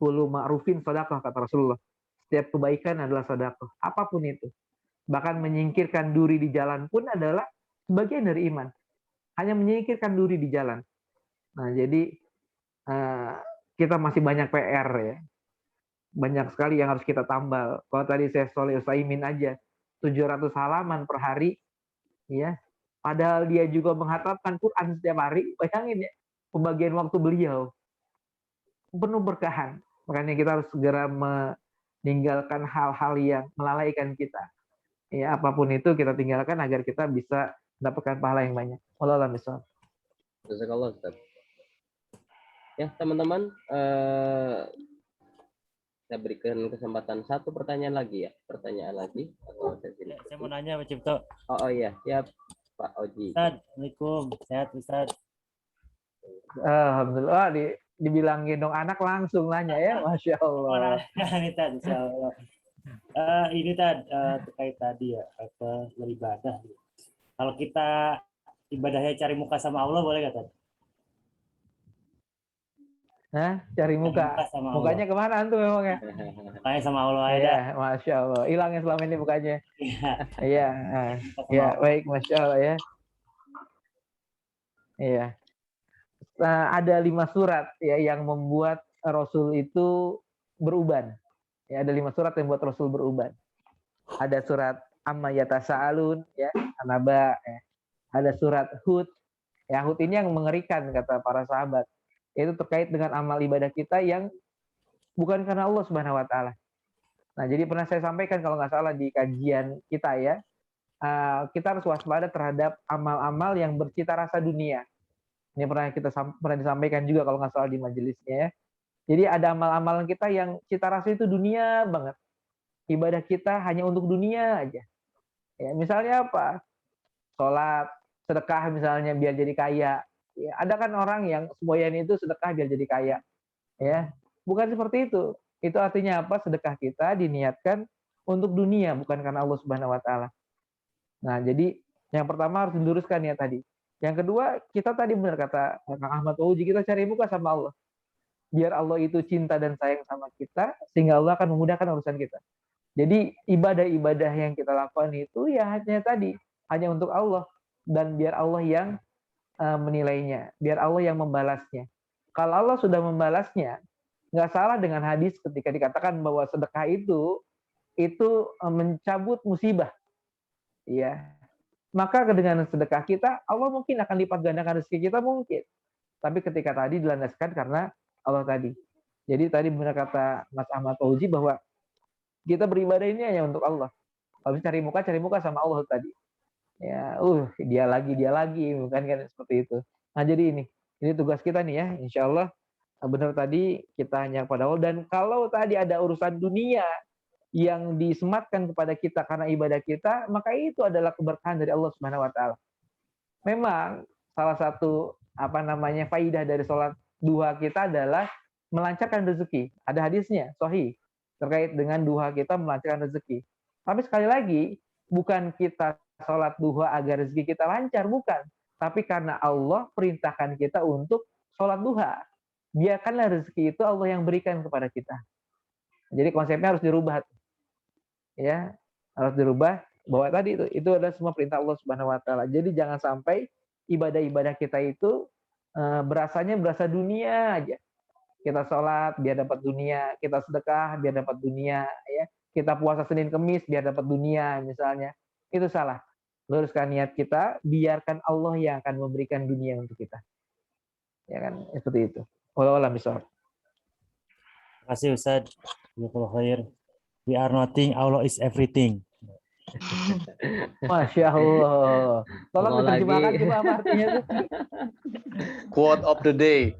kullu ma'rufin sedekah kata Rasulullah. Setiap kebaikan adalah sedekah, apapun itu. Bahkan menyingkirkan duri di jalan pun adalah bagian dari iman. Hanya menyingkirkan duri di jalan. Nah, jadi kita masih banyak PR ya. Banyak sekali yang harus kita tambal. Kalau tadi saya Sholih Utsaimin aja 700 halaman per hari, ya. Padahal dia juga menghatamkan Quran setiap hari. Bayangin ya, pembagian waktu beliau penuh berkahan. Makanya kita harus segera meninggalkan hal-hal yang melalaikan kita. Ya, apapun itu kita tinggalkan agar kita bisa mendapatkan pahala yang banyak. Wallahu a'lam bishawab. Jazakallah, Ustaz. Ya, teman-teman, saya berikan kesempatan satu pertanyaan lagi ya. Pertanyaan lagi. Saya mau nanya Pak Cipto. Oh iya, siap Pak Oji. Ustaz, Assalamualaikum. Sehat Ustaz. Alhamdulillah, dibilang gendong anak langsung nanya ya, Masya Allah. Ini Tad, Insya Allah. Ini Tad, terkait tadi ya, beribadah. Kalau kita ibadahnya cari muka sama Allah, boleh nggak Tad? Hah? Cari muka. Sama Mukanya Allah. kemana antum memangnya? Mukanya sama Allah aja. Iya, Masya Allah. Hilang ya selama ini mukanya. Iya. Iya, ya baik, Masya Allah ya. Iya. Ada 5 surat ya yang membuat Rasul itu beruban. Ya, ada 5 surat yang membuat Rasul beruban. Ada surat Amma Yatasa'alun, ya, An-Naba. Ya. Ada surat Hud. Ya, Hud ini yang mengerikan kata para sahabat. Itu terkait dengan amal ibadah kita yang bukan karena Allah Subhanahu wa taala. Nah, jadi pernah saya sampaikan kalau nggak salah di kajian kita ya, kita harus waspada terhadap amal-amal yang bercita rasa dunia. Ini pernah disampaikan juga kalau nggak salah di majelisnya ya. Jadi ada amal-amalan kita yang cita rasa itu dunia banget. Ibadah kita hanya untuk dunia aja. Ya, misalnya apa? Sholat, sedekah misalnya biar jadi kaya. Ya, ada kan orang yang semboyan itu sedekah biar jadi kaya. Ya, bukan seperti itu. Itu artinya apa? Sedekah kita diniatkan untuk dunia, bukan karena Allah Subhanahu wa taala. Nah, jadi yang pertama harus diluruskan ya tadi. Yang kedua, kita tadi benar kata Kang Ahmad Uji, kita cari muka sama Allah. Biar Allah itu cinta dan sayang sama kita, sehingga Allah akan memudahkan urusan kita. Jadi ibadah-ibadah yang kita lakukan itu ya hanya untuk Allah. Dan biar Allah yang menilainya, biar Allah yang membalasnya. Kalau Allah sudah membalasnya, nggak salah dengan hadis ketika dikatakan bahwa sedekah itu mencabut musibah. Ya. Maka dengan sedekah kita, Allah mungkin akan lipat gandakan rezeki kita mungkin. Tapi ketika tadi dilandaskan karena Allah tadi. Jadi tadi benar kata Mas Ahmad Fauzi bahwa kita beribadah ini hanya untuk Allah. Kalau cari muka sama Allah tadi. Ya, dia lagi, bukan kan seperti itu. Nah, jadi ini tugas kita nih ya, insya Allah benar tadi kita hanya kepada Allah. Dan kalau tadi ada urusan dunia yang disematkan kepada kita karena ibadah kita, maka itu adalah keberkahan dari Allah Subhanahu wa taala. Memang salah satu faidah dari sholat duha kita adalah melancarkan rezeki. Ada hadisnya sahih terkait dengan duha kita melancarkan rezeki. Tapi sekali lagi, bukan kita sholat duha agar rezeki kita lancar, bukan. Tapi karena Allah perintahkan kita untuk sholat duha. Biarkanlah rezeki itu Allah yang berikan kepada kita. Jadi konsepnya harus dirubah. Ya, harus dirubah bahwa tadi itu adalah semua perintah Allah Subhanahu wa taala. Jadi jangan sampai ibadah-ibadah kita itu berasa dunia aja. Kita sholat biar dapat dunia, kita sedekah biar dapat dunia, ya. Kita puasa Senin Kemis biar dapat dunia misalnya. Itu salah. Luruskan niat kita, biarkan Allah yang akan memberikan dunia untuk kita. Ya kan, seperti itu. Wallahu a'lam bishawab. Terima kasih Ustaz. Jazakallahu khair. We are nothing, Allah is everything. Masya Allah. Tolong diterjemahkan coba apa artinya itu. Quote of the day.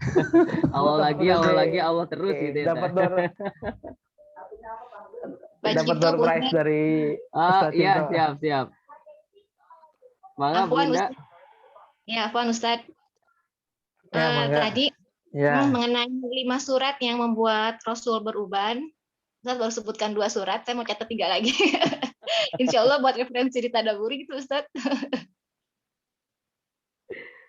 Allah lagi, Allah terus gitu ya. Dapat door prize dari Ustaz iya, Cinto. siap. Mangga Bunda. Ya, Afwan Ustaz. Ya, tadi ya. mengenai 5 surat yang membuat Rasul beruban, Ustaz baru sebutkan 2 surat, saya mau catat 3 lagi. Insya Allah buat referensi di Tadaburi gitu Ustadz.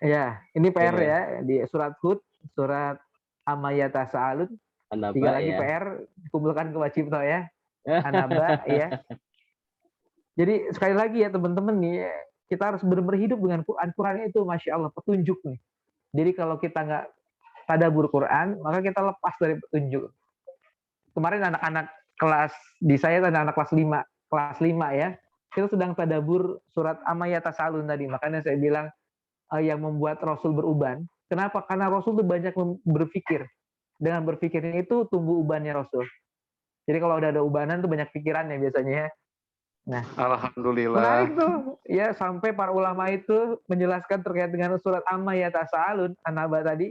Ya, ini PR Iya. ya di surat Hud, surat Amayata Sa'alun, 3 Anaba lagi ya. PR, kumpulkan ke Pak Cipto ya. Anaba ya. Jadi sekali lagi ya teman-teman nih, kita harus benar-benar hidup dengan Quran. Quran itu Masya Allah petunjuk nih. Jadi kalau kita nggak tadabbur Quran, maka kita lepas dari petunjuk. Kemarin anak-anak kelas di saya anak-anak kelas 5 ya, kita sedang tadabbur surat Amayata Sa'alun tadi. Makanya saya bilang yang membuat Rasul beruban. Kenapa? Karena Rasul itu banyak berpikir. Dengan berpikirnya itu tumbuh ubannya Rasul. Jadi kalau udah ada ubanan tuh banyak pikirannya biasanya ya. Nah, Alhamdulillah. menarik tuh. Ya, sampai para ulama itu menjelaskan terkait dengan surat Amma ya tasa'alun, An-Naba tadi,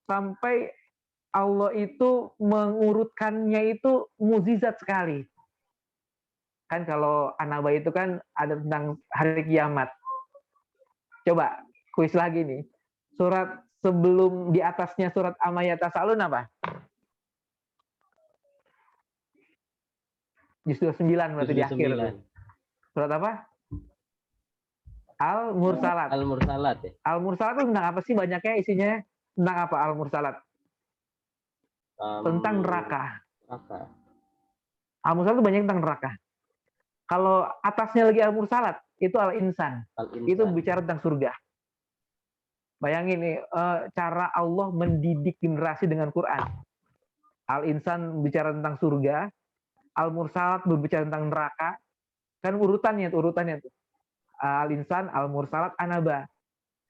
sampai Allah itu mengurutkannya itu mukjizat sekali. Kan kalau An-Naba itu kan ada tentang hari kiamat. Coba kuis lagi nih. Surat sebelum di atasnya surat Amma ya tasa'alun apa? Justru 9 berarti di akhir tuh. Surat apa? Al-Mursalat. Al-Mursalat ya. Al-Mursalat itu tentang apa sih banyaknya isinya? Tentang apa Al-Mursalat? Tentang neraka. Al-Mursalat itu banyak tentang neraka. Kalau atasnya lagi Al-Mursalat, itu Al-Insan. Itu bicara tentang surga. Bayangin nih, cara Allah mendidik generasi dengan Quran. Al-Insan bicara tentang surga, Al-Mursalat berbicara tentang neraka. Kan urutannya tuh. Al-Insan, Al-Mursalat, An-Naba.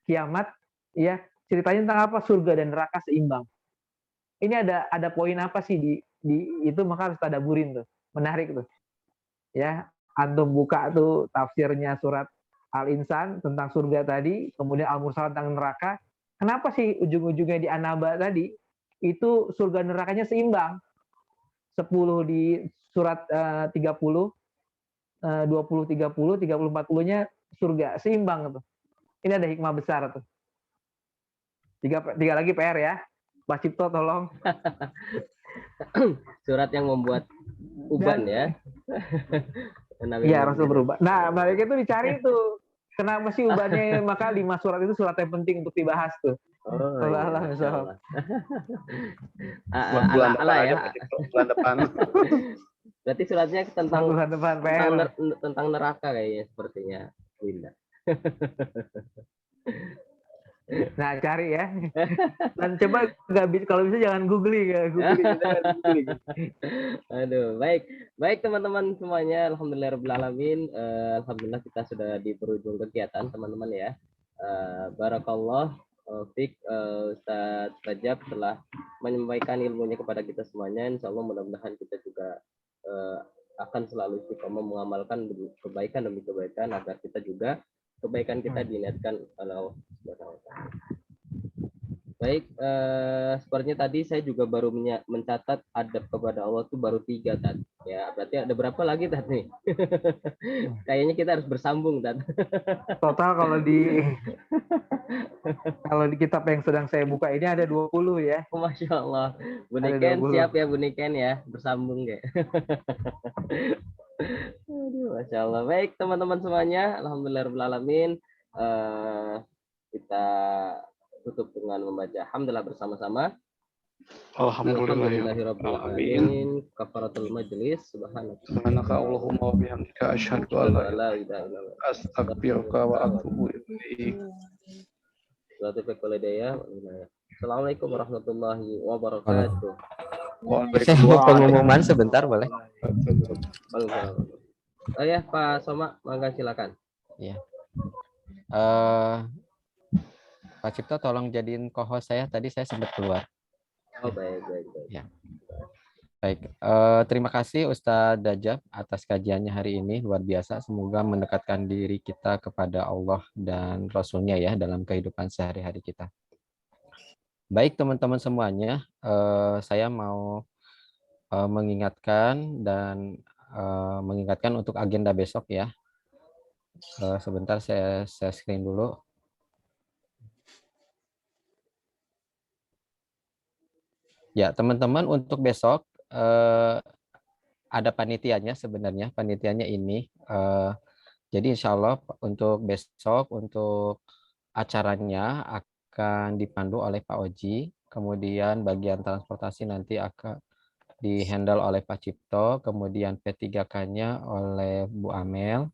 Kiamat, ya ceritanya tentang apa? Surga dan neraka seimbang. Ini ada poin apa sih di itu, maka harus tadaburin tuh. Menarik tuh. Ya, antum buka tuh tafsirnya surat Al-Insan tentang surga tadi, kemudian Al-Mursalat tentang neraka. Kenapa sih ujung-ujungnya di An-Naba tadi itu surga nerakanya seimbang? 10 di surat 30, 20, 30, 30, 40-nya surga seimbang tuh. Ini ada hikmah besar tuh. Tiga lagi PR ya. Pak Cipto tolong. Surat yang membuat uban ya. Iya, Rasul berubah. Nah, mereka itu dicari tuh. Kenapa sih ubannya? Maka 5 surat itu surat yang penting untuk dibahas tuh. Oh, Allah, bulan depan ya. aja, bulan depan. Berarti suratnya tentang bulan depan PR. tentang neraka kayaknya sepertinya. Winda. Nah, cari ya. Dan coba kalau bisa jangan googling ya. Aduh, baik teman-teman semuanya. Alhamdulillahirobbilalamin. Alhamdulillah kita sudah di berujung kegiatan teman-teman ya. Barakallah Fik Ustadz Rajab telah menyampaikan ilmunya kepada kita semuanya. Insya Allah mudah-mudahan kita juga akan selalu istiqomah mengamalkan kebaikan demi kebaikan agar kita juga kebaikan kita diniatkan oleh Allah Subhanahu wa Ta'ala. Baik, sepertinya tadi saya juga baru mencatat adab kepada Allah itu baru 3 tadi. Ya, berarti ada berapa lagi tadi? Kayaknya kita harus bersambung tadi. Total kalau di kitab yang sedang saya buka ini ada 20 ya. Masya Allah. Bu Niken siap ya Bu Niken ya, bersambung ya. Aduh, Masya Allah. Baik teman-teman semuanya, alhamdulillahirobbilalamin. Kita tutup dengan membaca hamdalah bersama-sama. Alhamdulillahirobbilalamin. Kafaratul majlis. Subhanaka Allahumma wa bihamdika asyhadu an la ilaha illa anta astaghfiruka wa atubu ilaik. Assalamualaikum warahmatullahi wabarakatuh. Saya mau pengumuman sebentar boleh? Oh ya Pak Soma, mangga silakan. Iya. Pak Cipto tolong jadiin co-host saya, tadi saya sempat keluar. Oh baik. Ya. Baik, terima kasih Ustadz Rajab atas kajiannya hari ini, luar biasa. Semoga mendekatkan diri kita kepada Allah dan Rasul-Nya ya dalam kehidupan sehari-hari kita. Baik teman-teman semuanya, saya mau mengingatkan untuk agenda besok ya. Sebentar saya screen dulu. Ya teman-teman, untuk besok ada panitianya sebenarnya. Panitianya ini. Jadi insya Allah untuk besok, untuk acaranya akan dipandu oleh Pak Oji. Kemudian bagian transportasi nanti akan dihandle oleh Pak Cipto. Kemudian P3K-nya oleh Bu Amel.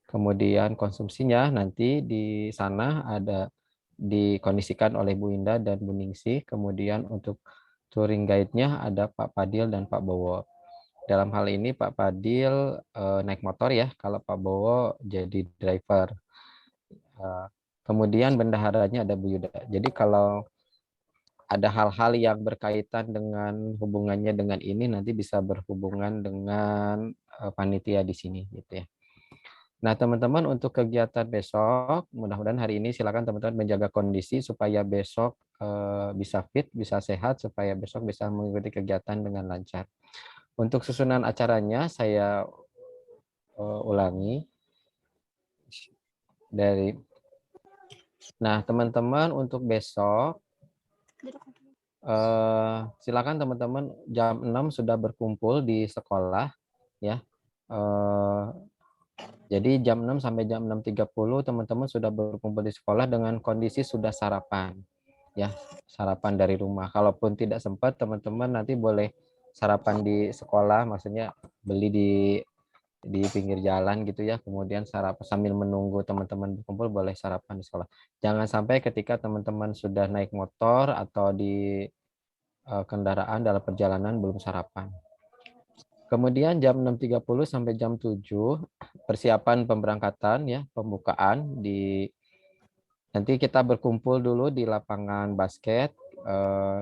Kemudian konsumsinya nanti di sana ada dikondisikan oleh Bu Indah dan Bu Ningsih. Kemudian untuk touring guide-nya ada Pak Padil dan Pak Bowo. Dalam hal ini Pak Padil naik motor ya, kalau Pak Bowo jadi driver. Kemudian bendaharanya ada Bu Yuda. Jadi kalau ada hal-hal yang berkaitan dengan hubungannya dengan ini nanti bisa berhubungan dengan panitia di sini gitu ya. Nah, teman-teman untuk kegiatan besok, mudah-mudahan hari ini silakan teman-teman menjaga kondisi supaya besok bisa fit, bisa sehat, supaya besok bisa mengikuti kegiatan dengan lancar. Untuk susunan acaranya saya ulangi dari. Nah, teman-teman untuk besok silakan teman-teman jam 6 sudah berkumpul di sekolah ya. Jadi jam 6 sampai jam 6.30 teman-teman sudah berkumpul di sekolah dengan kondisi sudah sarapan. Ya, sarapan dari rumah. Kalaupun tidak sempat teman-teman nanti boleh sarapan di sekolah, maksudnya beli di pinggir jalan gitu ya. Kemudian sarapan sambil menunggu teman-teman berkumpul boleh sarapan di sekolah. Jangan sampai ketika teman-teman sudah naik motor atau di kendaraan dalam perjalanan belum sarapan. Kemudian jam 6.30 sampai jam 7 persiapan pemberangkatan ya, pembukaan nanti kita berkumpul dulu di lapangan basket.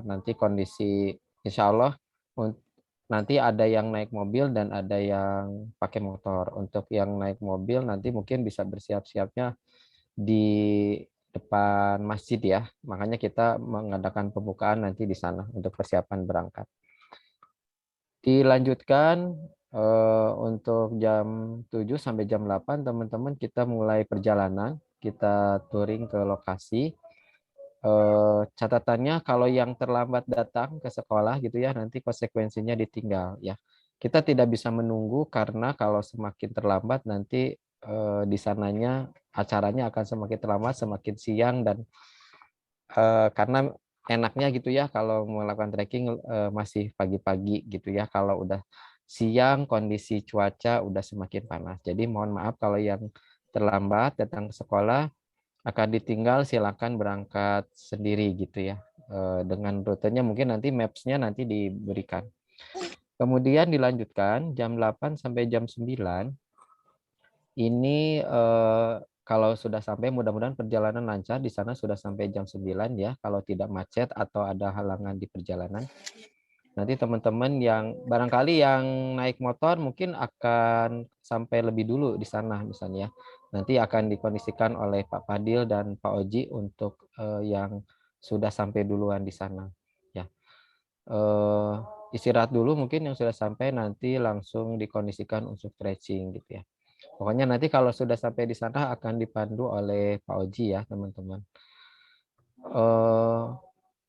Nanti kondisi insya Allah nanti ada yang naik mobil dan ada yang pakai motor. Untuk yang naik mobil nanti mungkin bisa bersiap-siapnya di depan masjid ya. Makanya kita mengadakan pembukaan nanti di sana untuk persiapan berangkat. Dilanjutkan untuk jam 7 sampai jam 8 teman-teman kita mulai perjalanan, kita touring ke lokasi. Catatannya kalau yang terlambat datang ke sekolah gitu ya, nanti konsekuensinya ditinggal ya. Kita tidak bisa menunggu karena kalau semakin terlambat nanti di sananya acaranya akan semakin terlambat, semakin siang dan karena enaknya gitu ya kalau melakukan trekking masih pagi-pagi gitu ya. Kalau udah siang kondisi cuaca udah semakin panas. Jadi mohon maaf kalau yang terlambat datang ke sekolah akan ditinggal, silakan berangkat sendiri gitu ya. Dengan rutenya mungkin nanti maps-nya nanti diberikan. Kemudian dilanjutkan jam 8 sampai jam 9. Ini kalau sudah sampai mudah-mudahan perjalanan lancar di sana sudah sampai jam 9 ya, kalau tidak macet atau ada halangan di perjalanan. Nanti teman-teman yang barangkali yang naik motor mungkin akan sampai lebih dulu di sana misalnya. Nanti akan dikondisikan oleh Pak Fadil dan Pak Oji untuk yang sudah sampai duluan di sana ya. Istirahat dulu mungkin yang sudah sampai nanti langsung dikondisikan untuk stretching gitu ya. Pokoknya nanti kalau sudah sampai di sana akan dipandu oleh Pak Oji ya teman-teman.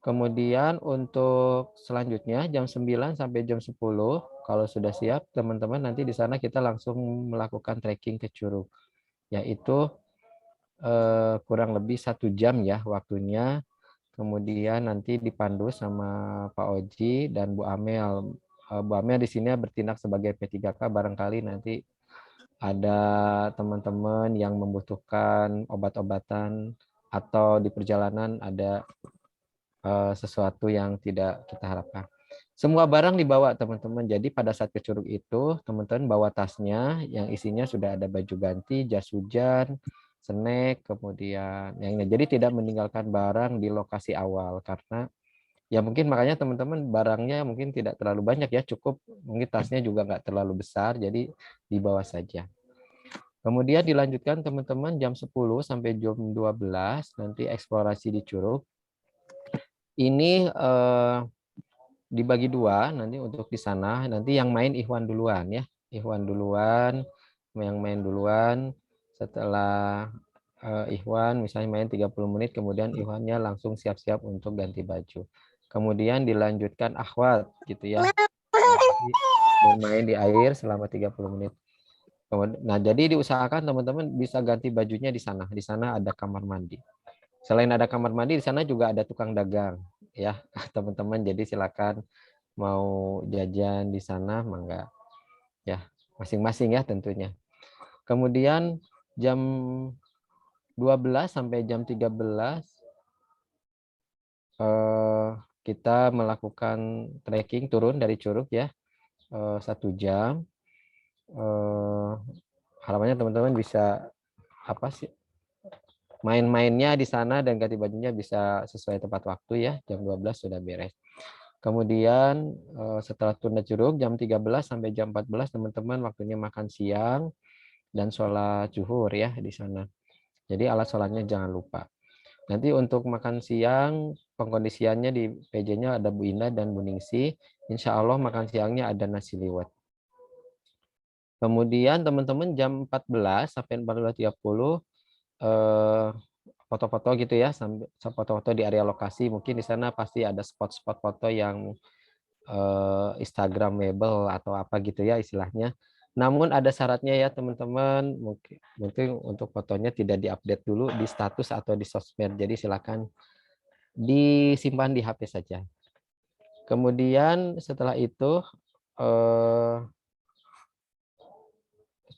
Kemudian untuk selanjutnya jam 9 sampai jam 10 kalau sudah siap teman-teman nanti di sana kita langsung melakukan trekking ke Curug. Yaitu kurang lebih 1 jam ya waktunya. Kemudian nanti dipandu sama Pak Oji dan Bu Amel. Bu Amel di sini bertindak sebagai P3K, barangkali nanti ada teman-teman yang membutuhkan obat-obatan atau di perjalanan ada sesuatu yang tidak kita harapkan. Semua barang dibawa teman-teman. Jadi pada saat ke Curug itu teman-teman bawa tasnya yang isinya sudah ada baju ganti, jas hujan, snack, kemudian yang ini. Jadi tidak meninggalkan barang di lokasi awal karena ya mungkin makanya teman-teman barangnya mungkin tidak terlalu banyak ya, cukup mungkin tasnya juga nggak terlalu besar, jadi dibawa saja. Kemudian dilanjutkan teman-teman jam 10 sampai jam 12 nanti eksplorasi di Curug. Ini dibagi 2 nanti untuk di sana. Nanti yang main Ikhwan duluan ya. Ikhwan duluan, yang main duluan. Setelah Ikhwan misalnya main 30 menit, kemudian Ikhwannya langsung siap-siap untuk ganti baju. Kemudian dilanjutkan akhwat gitu ya. bermain di air selama 30 menit. Nah, jadi diusahakan teman-teman bisa ganti bajunya di sana. Di sana ada kamar mandi. Selain ada kamar mandi, di sana juga ada tukang dagang, ya teman-teman. Jadi silakan mau jajan di sana, mangga, ya masing-masing ya tentunya. Kemudian jam 12 sampai jam 13 kita melakukan trekking turun dari Curug ya, 1 jam. Harapannya teman-teman bisa apa sih main-mainnya di sana dan ganti bajunya bisa sesuai tepat waktu ya, jam 12 sudah beres. Kemudian setelah turun dari Curug jam 13 sampai jam 14 teman-teman waktunya makan siang dan sholat zuhur ya di sana. Jadi alat sholatnya jangan lupa. Nanti untuk makan siang pengkondisiannya di PJ-nya ada Bu Indah dan Bu Ningsi. Insya Allah makan siangnya ada nasi liwet. Kemudian teman-teman jam 14 sampai 14.30 foto-foto gitu ya, sambil foto-foto di area lokasi. Mungkin di sana pasti ada spot-spot foto yang Instagramable atau apa gitu ya istilahnya. Namun ada syaratnya ya teman-teman, mungkin untuk fotonya tidak diupdate dulu di status atau di sosmed. Jadi silakan disimpan di HP saja. Kemudian setelah itu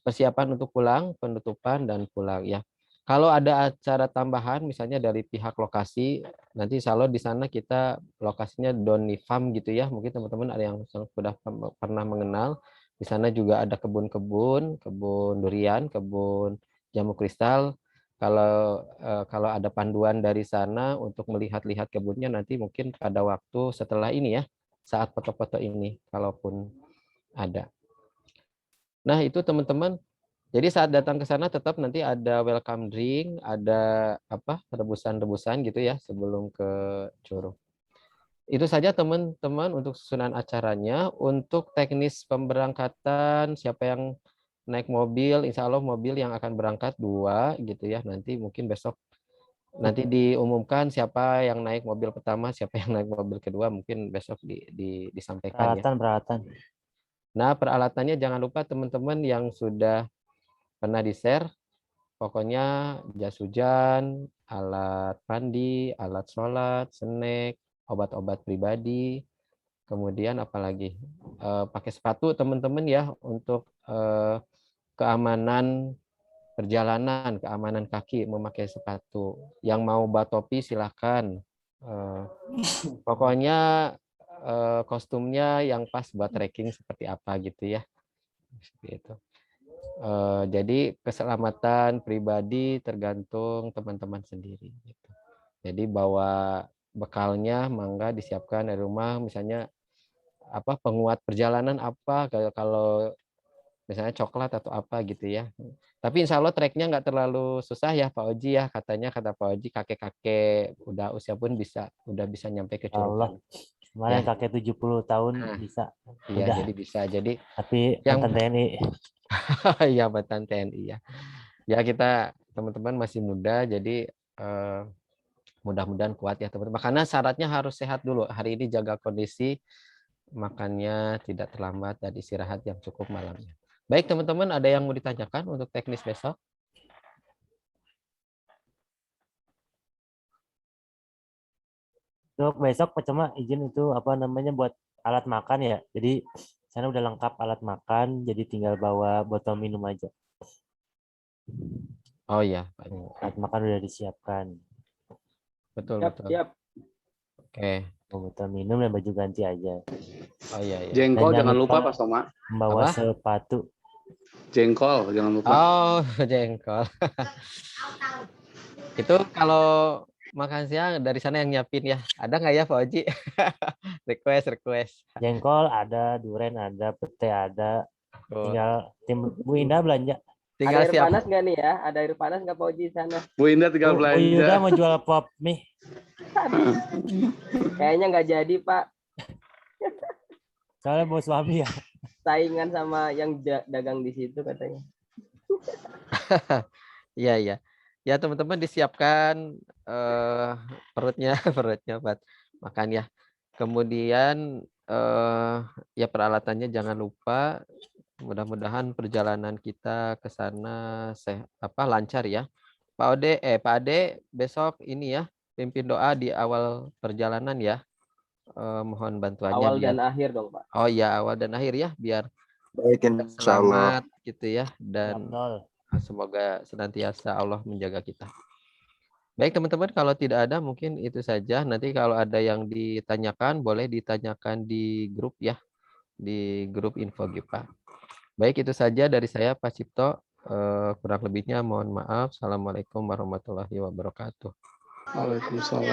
persiapan untuk pulang, penutupan dan pulang ya. Kalau ada acara tambahan misalnya dari pihak lokasi, nanti insya Allah di sana kita lokasinya Doni Farm gitu ya. Mungkin teman-teman ada yang sudah pernah mengenal. Di sana juga ada kebun-kebun, kebun durian, kebun jamu kristal. Kalau ada panduan dari sana untuk melihat-lihat kebunnya nanti mungkin pada waktu setelah ini ya, saat foto-foto ini kalaupun ada. Nah, itu teman-teman. Jadi saat datang ke sana tetap nanti ada welcome drink, ada apa? Rebusan-rebusan gitu ya sebelum ke Curug. Itu saja teman-teman untuk susunan acaranya. Untuk teknis pemberangkatan siapa yang naik mobil, insya Allah mobil yang akan berangkat 2 gitu ya. Nanti mungkin besok nanti diumumkan siapa yang naik mobil pertama, siapa yang naik mobil kedua, mungkin besok disampaikan ya. Peralatan. Nah, peralatannya jangan lupa teman-teman yang sudah pernah di-share, pokoknya jas hujan, alat mandi, alat sholat, snack, obat-obat pribadi, kemudian apalagi pakai sepatu teman-teman ya untuk keamanan perjalanan, keamanan kaki memakai sepatu. Yang mau bawa topi silahkan. Pokoknya kostumnya yang pas buat trekking seperti apa gitu ya. Gitu. Jadi keselamatan pribadi tergantung teman-teman sendiri. Gitu. Jadi bawa bekalnya mangga disiapkan dari rumah, misalnya apa penguat perjalanan apa kalau misalnya coklat atau apa gitu ya. Tapi insya Allah treknya nggak terlalu susah ya Pak Oji ya, katanya kata Pak Oji kakek-kakek udah usia pun udah bisa nyampe ke Curug. Kemarin kakek 70 tahun bisa. Iya, udah. jadi bisa. Jadi tapi mantan TNI. Iya, mantan TNI ya. Ya kita teman-teman masih muda, jadi mudah-mudahan kuat ya teman-teman. Makanya syaratnya harus sehat dulu. Hari ini jaga kondisi, makannya tidak terlambat dan istirahat yang cukup malamnya. Baik teman-teman, ada yang mau ditanyakan untuk teknis besok? Untuk besok cuma izin itu apa namanya buat alat makan ya. Jadi sana udah lengkap alat makan, jadi tinggal bawa botol minum aja. Oh iya, alat makan udah disiapkan. Betul. Siap. Oke. Botol minum dan baju ganti aja. Oh iya. Jengkol jangan lupa Pak Soma. Membawa sepatu. Jengkol jangan lupa. Oh, jengkol. Itu kalau makan siang dari sana yang nyiapin ya. Ada nggak ya Pak Oji? request. Jengkol ada, duren ada, pete ada. Tinggal tim Bu Indah belanja. Tinggal ada air panas nggak nih ya? Ada air panas nggak Pak Oji di sana? Bu Indah tinggal belanja. Bu Indah mau jual pop mie. Kayaknya nggak jadi Pak. Soalnya bawa suami ya. Saingan sama yang dagang di situ katanya. Iya. Ya teman-teman disiapkan perutnya buat makan ya. Kemudian ya peralatannya jangan lupa. Mudah-mudahan perjalanan kita ke sana lancar ya. Pak Ade besok ini ya pimpin doa di awal perjalanan ya. Mohon bantuannya Awal biar. dan akhir dong, Pak. Oh ya, awal dan akhir ya, biar Baik, kita insya Allah. selamat gitu ya, dan Abdul. semoga senantiasa Allah menjaga kita. Baik teman-teman, kalau tidak ada mungkin itu saja. Nanti kalau ada yang ditanyakan boleh ditanyakan di grup ya, di grup info GIPA. Baik, itu saja dari saya Pak Cipto. Kurang lebihnya mohon maaf. Assalamualaikum warahmatullahi wabarakatuh. Waalaikumsalam.